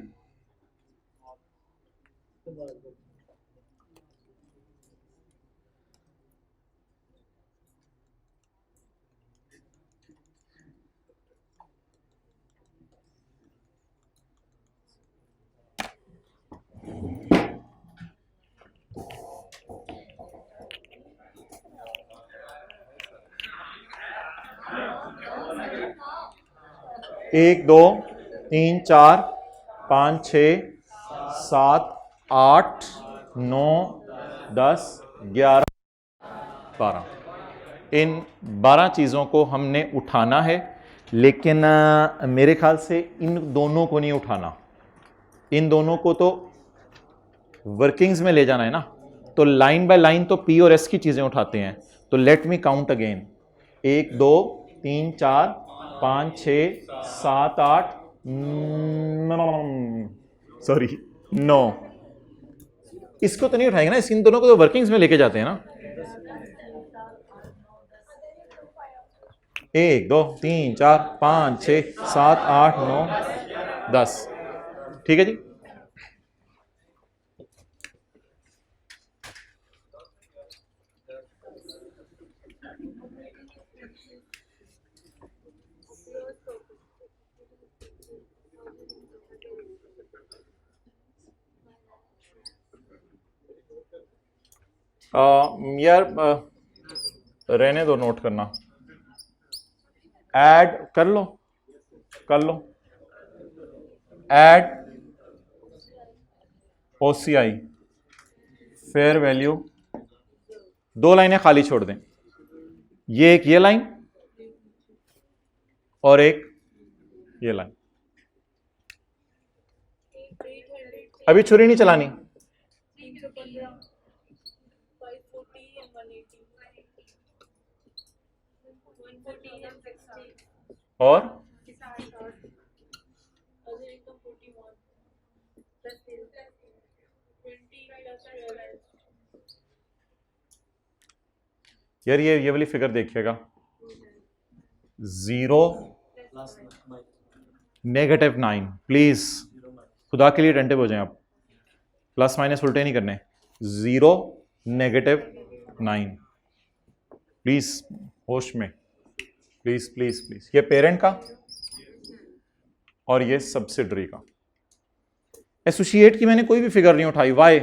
एक दो तीन चार पाँच छ 7 8 9 10 11 12, इन 12 चीज़ों को हमने उठाना है, लेकिन मेरे ख्याल से इन दोनों को नहीं उठाना, इन दोनों को तो वर्किंग्स में ले जाना है ना, तो लाइन बाय लाइन तो P और S की चीज़ें उठाते हैं। तो let me count again, 1 2 3 4 5 6 7 8 sorry 9, इसको तो नहीं उठाएंगे ना, इन दोनों को तो वर्किंग्स में लेके जाते हैं ना। 1 2 3 4 5 6 7 8 9 10, ठीक है जी। यार रहने दो, नोट करना, ऐड कर लो, कर लो, ऐड OCI फेयर वैल्यू, 2 लाइनें खाली छोड़ दें, ये एक ये लाइन और एक ये लाइन, अभी छुरी नहीं चलानी, और यार ये वाली फिगर देखिएगा, 0 -9। प्लीज खुदा के लिए अटेंटिव हो जाएं आप, प्लस माइनस उल्टे नहीं करने। 0 -9, प्लीज होश में, प्लीज प्लीज प्लीज। ये पेरेंट का और ये सब्सिडरी का। एसोसिएट की मैंने कोई भी फिगर नहीं उठाई, वाई?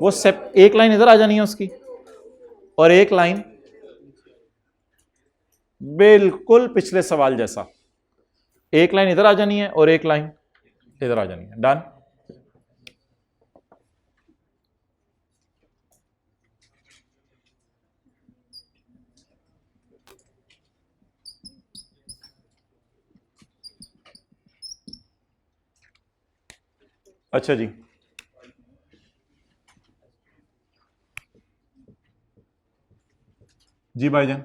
वो एक लाइन इधर आ जानी है उसकी और एक लाइन बिल्कुल पिछले सवाल जैसा, एक लाइन इधर आ जानी है और एक लाइन इधर आ जानी है। डन। अच्छा जी, जी भाईजान।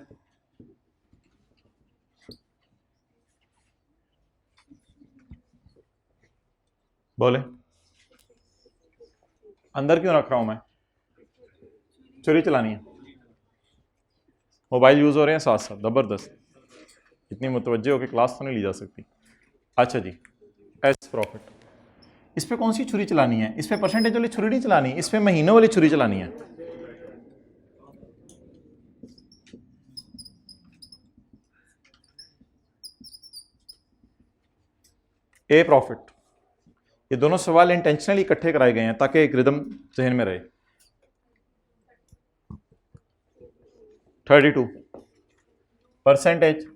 बोले, अंदर क्यों रख रहा हूं मैं? छुरी चलानी है, मोबाइल यूज हो रहे हैं साथ साथ, जबरदस्त। इतनी मुतवज्जे होकर क्लास तो नहीं ली जा सकती। अच्छा जी, एस प्रॉफिट, इस पे कौन सी छुरी चलानी है? इस पे परसेंटेज वाली छुरी नहीं चलानी, इस पे महीनों वाली छुरी चलानी है। ए प्रॉफिट, ये दोनों सवाल इंटेंशनली इकट्ठे कराए गए हैं ताकि एक रिदम जहन में रहे। 32 परसेंटेज,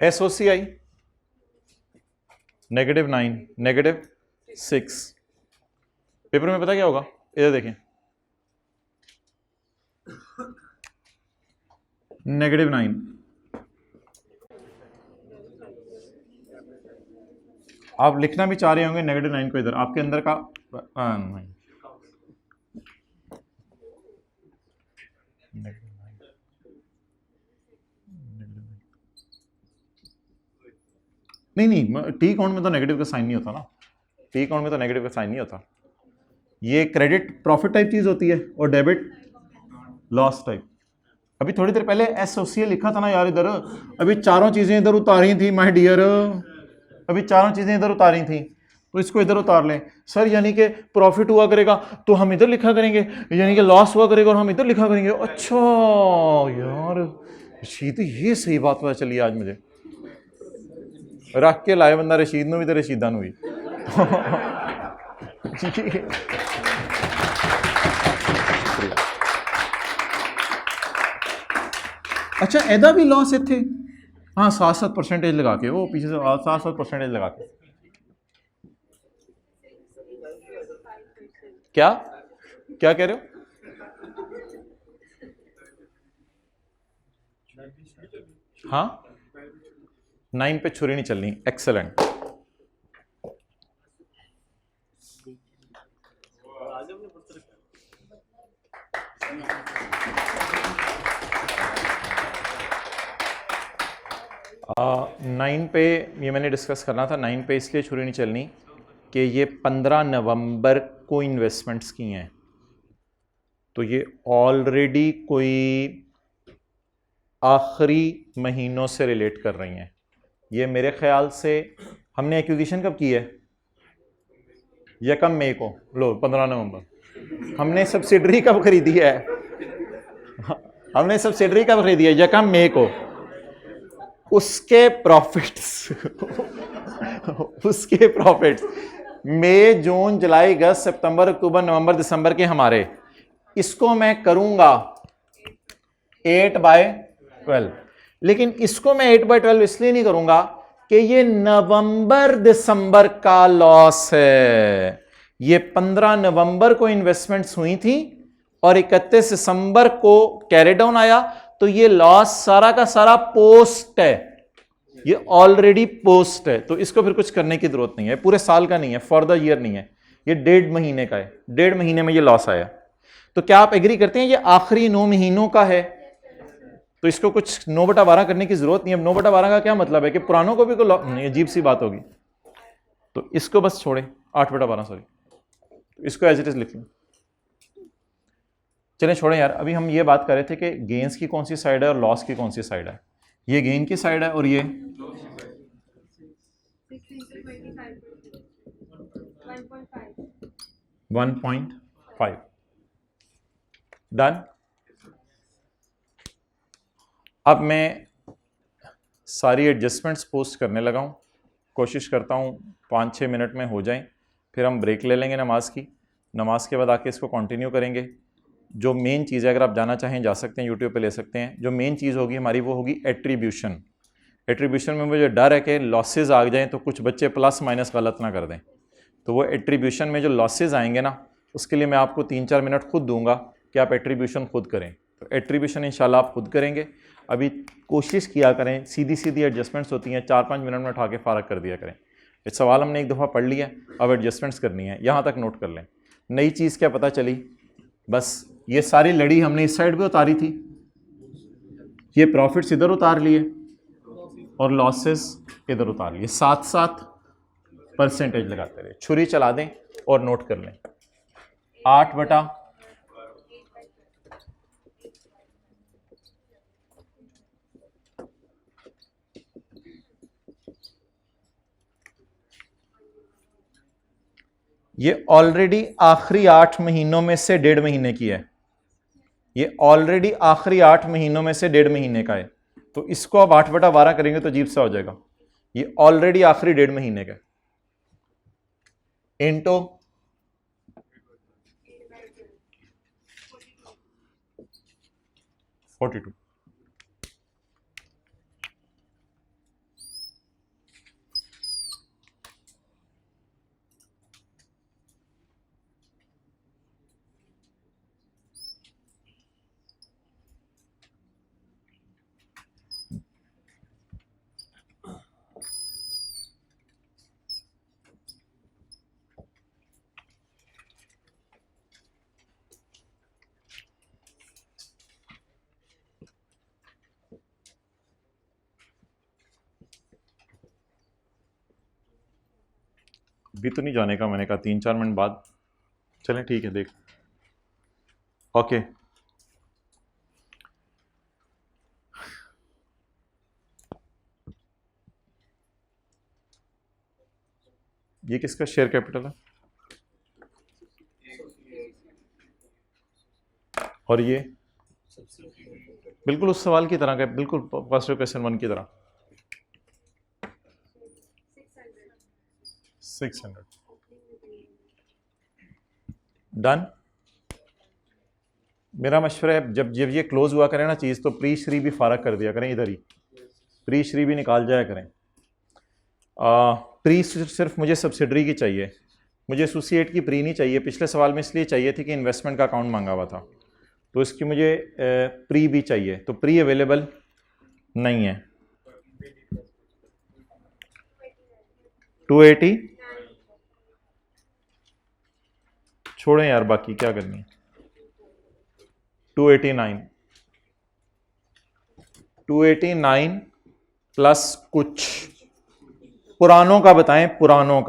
SOCI -9 -6। पेपर में पता क्या होगा, इधर देखें, -9। आप लिखना भी चाह रहे होंगे -9 को, इधर आपके अंदर का नहीं, टी अकाउंट में तो नेगेटिव का साइन नहीं होता ना, टी अकाउंट में तो नेगेटिव का साइन नहीं होता। ये क्रेडिट प्रॉफिट टाइप चीज होती है और डेबिट लॉस टाइप। अभी थोड़ी देर पहले एसोसिएट लिखा था ना यार इधर, अभी चारों चीजें इधर उतारी थी माय डियर, अभी चारों चीजें इधर उतारी थी, तो इसको इधर उतार लें। सर यानी कि प्रॉफिट हुआ करेगा तो हम इधर लिखा करेंगे, यानी कि लॉस हुआ करेगा और हम इधर लिखा करेंगे। अच्छा यार रशीद, ये सही बात पता चली आज मुझे। रख के लाए बंदा रशीद नू भी तो रशीदा नू भी। अच्छा एदा भी लॉस इतने, हाँ 7% लगा के, वो पीछे से 7% लगा के। क्या क्या कह रहे हो? हाँ 9 पे छुरी नहीं चलनी। एक्सेलेंट। नाइन पे ये मैंने डिस्कस करना था। 9 पे इसलिए छुरी नहीं चलनी कि ये 15 नवंबर को इन्वेस्टमेंट्स की हैं, तो ये ऑलरेडी कोई आखिरी महीनों से रिलेट कर रही हैं। ये मेरे ख्याल से हमने एक्विजिशन कब की है? 1 मई को, लो 15 नवंबर। हमने सब्सिडरी कब खरीदी है? हमने सब्सिडरी कब खरीदी है? 1 मई को। उसके प्रॉफिट्स उसके प्रॉफिट्स मई, जून, जुलाई, अगस्त, सितंबर, अक्टूबर, नवंबर, दिसंबर के हमारे, इसको मैं करूंगा 8/12। लेकिन इसको मैं 8/12 इसलिए नहीं करूंगा कि ये नवंबर दिसंबर का लॉस है। ये 15 नवंबर को इन्वेस्टमेंट्स हुई थी और 31 दिसंबर को कैरी डाउन आया, तो ये लॉस सारा का सारा पोस्ट है, ये ऑलरेडी पोस्ट है। तो इसको फिर कुछ करने की जरूरत नहीं है, पूरे साल का नहीं है, फॉर द ईयर नहीं है, ये 1.5 महीने का है। 1.5 महीने में ये लॉस आया। तो क्या आप एग्री करते हैं ये आखिरी 9 महीनों का है? तो इसको कुछ 9/12 करने की जरूरत नहीं है। अब 9/12 का क्या मतलब है कि पुरानों को भी कोई नहीं, अजीब सी बात होगी। तो इसको बस छोड़े, 8/12 सॉरी, इसको एज इट इज लिख लें। चलें छोड़ें यार, अभी हम ये बात कर रहे थे कि गेन्स की कौन सी साइड है और लॉस की कौन सी साइड है। ये गेन की साइड है और ये 1.5 डन। अब मैं सारी एडजस्टमेंट्स पोस्ट करने लगा हूँ, कोशिश करता हूँ 5-6 मिनट में हो जाएं, फिर हम ब्रेक ले लेंगे नमाज की। नमाज के बाद आके इसको कंटिन्यू करेंगे। जो मेन चीज़ है, अगर आप जाना चाहें जा सकते हैं, यूट्यूब पे ले सकते हैं। जो मेन चीज़ होगी हमारी वो होगी एट्रीब्यूशन। एट्रीब्यूशन में मुझे डर है कि लॉसेज आ जाएँ तो कुछ बच्चे प्लस माइनस गलत ना कर दें। तो वो एट्रीब्यूशन में जो लॉसेज आएंगे ना, उसके लिए मैं आपको 3-4 मिनट खुद दूंगा कि आप एट्रीब्यूशन खुद करें। तो एट्रीब्यूशन इंशाल्लाह आप खुद करेंगे। अभी कोशिश किया करें, सीधी सीधी एडजस्टमेंट्स होती हैं, 4-5 मिनट में उठा के फारग कर दिया करें। इस सवाल हमने एक दफ़ा पढ़ लिया, अब एडजस्टमेंट्स करनी है, यहाँ तक नोट कर लें। नई चीज़ क्या पता चली, बस ये सारी लड़ी हमने इस साइड पे उतारी थी, ये प्रॉफिट्स इधर उतार लिए और लॉसेस इधर उतार लिए, साथ साथ परसेंटेज लगाते रहे। छुरी चला दें और नोट कर लें। 8/, ये ऑलरेडी आखिरी 8 महीनों में से 1.5 महीने की है। ये ऑलरेडी आखिरी 8 महीनों में से 1.5 महीने का है। तो इसको आप 8/12 करेंगे तो अजीब सा हो जाएगा। ये ऑलरेडी आखिरी 1.5 महीने का इंटो 42। अभी तो नहीं जाने का, मैंने कहा 3-4 मिनट बाद चलें, ठीक है देख। ओके, ये किसका शेयर कैपिटल है और ये बिल्कुल उस सवाल की तरह का, बिल्कुल फर्स्ट क्वेश्चन 1 की तरह 600 डन। मेरा मशवरा है जब जब ये क्लोज हुआ करें ना चीज़, तो प्री श्री भी फारग कर दिया करें, इधर ही प्री श्री भी निकाल जाया करें। प्री सिर्फ मुझे सब्सिडरी की चाहिए, मुझे एसोसिएट की प्री नहीं चाहिए। पिछले सवाल में इसलिए चाहिए थी कि इन्वेस्टमेंट का अकाउंट मांगा हुआ था, तो इसकी मुझे प्री भी चाहिए। तो प्री अवेलेबल नहीं है। 280 छोड़ें यार, बाकी क्या करनी है। 289 प्लस कुछ पुरानों का बताएं, पुरानों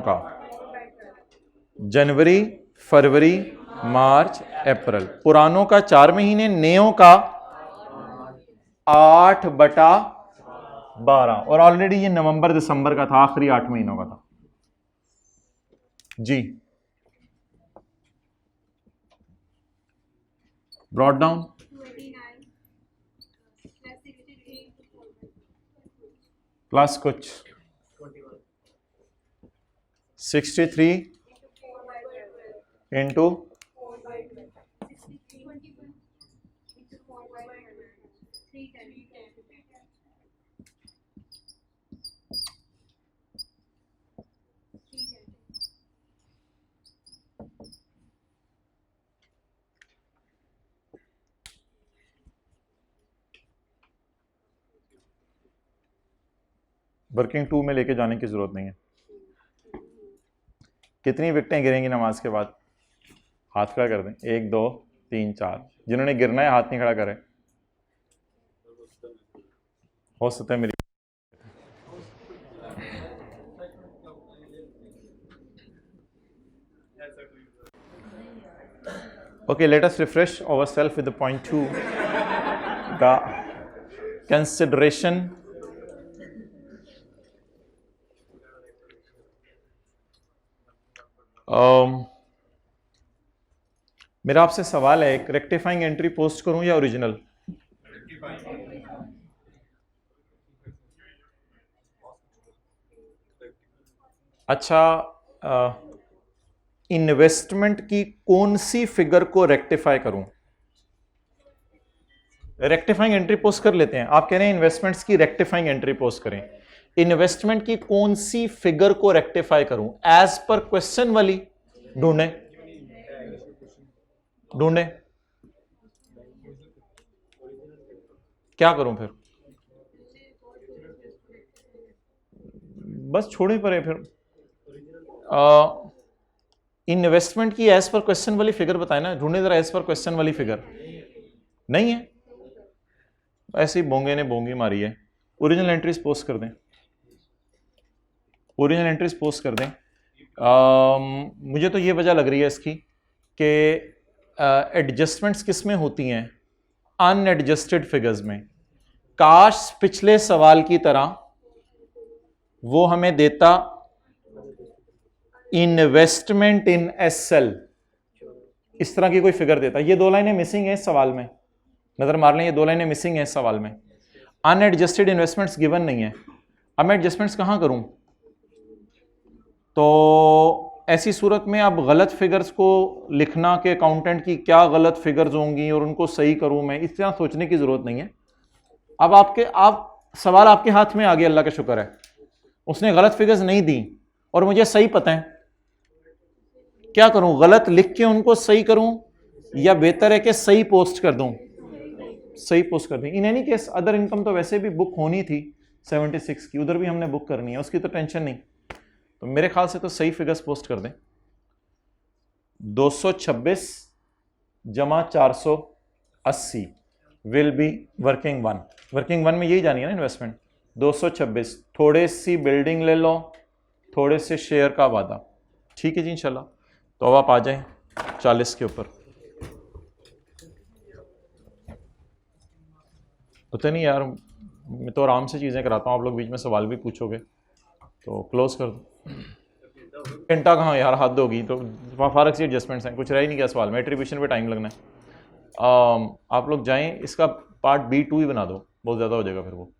का जनवरी, फरवरी, मार्च, अप्रैल, पुरानों का 4 महीने, नयों का 8/12। और ऑलरेडी ये नवंबर दिसंबर का था, आखिरी 8 महीनों का था जी। ब्रॉट डाउन प्लस कुछ 63 इंटू वर्किंग 2 में लेके जाने की जरूरत नहीं है। कितनी विकटें गिरेंगी नमाज के बाद, हाथ खड़ा कर दें। 1 2 3 4, जिन्होंने गिरना है हाथ नहीं खड़ा करे। हो सकता है मेरी okay, let us refresh ourselves with the point 2, the consideration मेरा आपसे सवाल है, एक रेक्टिफाइंग एंट्री पोस्ट करूं या ओरिजिनल? अच्छा, इन्वेस्टमेंट की कौन सी फिगर को रेक्टिफाई करूं? रेक्टिफाइंग एंट्री पोस्ट कर लेते हैं। आप कह रहे हैं इन्वेस्टमेंट्स की रेक्टिफाइंग एंट्री पोस्ट करें। इन्वेस्टमेंट की कौन सी फिगर को रेक्टिफाई करूं? एज पर क्वेश्चन वाली ढूंढे ढूंढे, क्या करूं फिर? बस छोड़े पड़े फिर। इन्वेस्टमेंट की एज पर क्वेश्चन वाली फिगर बताए ना, ढूंढे जरा एज पर क्वेश्चन वाली फिगर। नहीं है, ऐसे ही बोंगे ने बोंगी मारी है। ओरिजिनल एंट्रीज पोस्ट कर दें, ओरिजिनल एंट्रीज पोस्ट कर दें। मुझे तो ये वजह लग रही है इसकी कि एडजस्टमेंट्स किस में होती हैं? अनएडजस्टेड फिगर्स में। काश पिछले सवाल की तरह वो हमें देता इन्वेस्टमेंट इन एसएल, इस तरह की कोई फिगर देता। ये 2 लाइनें मिसिंग है इस सवाल में, नजर मार लें, ये 2 लाइनें मिसिंग है इस सवाल में। अनएडजस्टेड इन्वेस्टमेंट्स गिवन नहीं है। अब मैं एडजस्टमेंट्स कहां करूं? तो ऐसी सूरत में अब गलत फिगर्स को लिखना कि अकाउंटेंट की क्या गलत फिगर्स होंगी और उनको सही करूं मैं, इस तरह सोचने की जरूरत नहीं है। अब सवाल आपके हाथ में आ गया, अल्लाह का शुक्र है। उसने गलत फिगर्स नहीं दी और मुझे सही पता है। क्या करूं? गलत लिख के उनको सही करूं या बेहतर है कि सही पोस्ट कर दूं? सही पोस्ट कर दें। In any case other income तो वैसे भी बुक होनी थी 76 की, उधर भी हमने बुक करनी है, उसकी तो टेंशन नहीं। तो मेरे ख्याल से तो सही फिगर्स पोस्ट कर दें। 226 जमा 480 विल बी वर्किंग 1। वर्किंग 1 में यही जानी है ना इन्वेस्टमेंट। 226, थोड़े सी बिल्डिंग ले लो, थोड़े से शेयर का वादा। ठीक है जी इंशाल्लाह। तो अब आप आ जाएं 40 के ऊपर। पता नहीं यार, मैं तो आराम से चीज़ें कराता हूँ, आप लोग बीच में सवाल भी पूछोगे तो क्लोज कर दो। घंटा कहाँ यार, हद होगी। तो फारक सी एडजस्टमेंट्स हैं, कुछ रह ही नहीं गया सवाल में। एट्रीब्यूशन पे टाइम लगना है। आप लोग जाएं, इसका पार्ट B2 ही बना दो, बहुत ज़्यादा हो जाएगा फिर वो।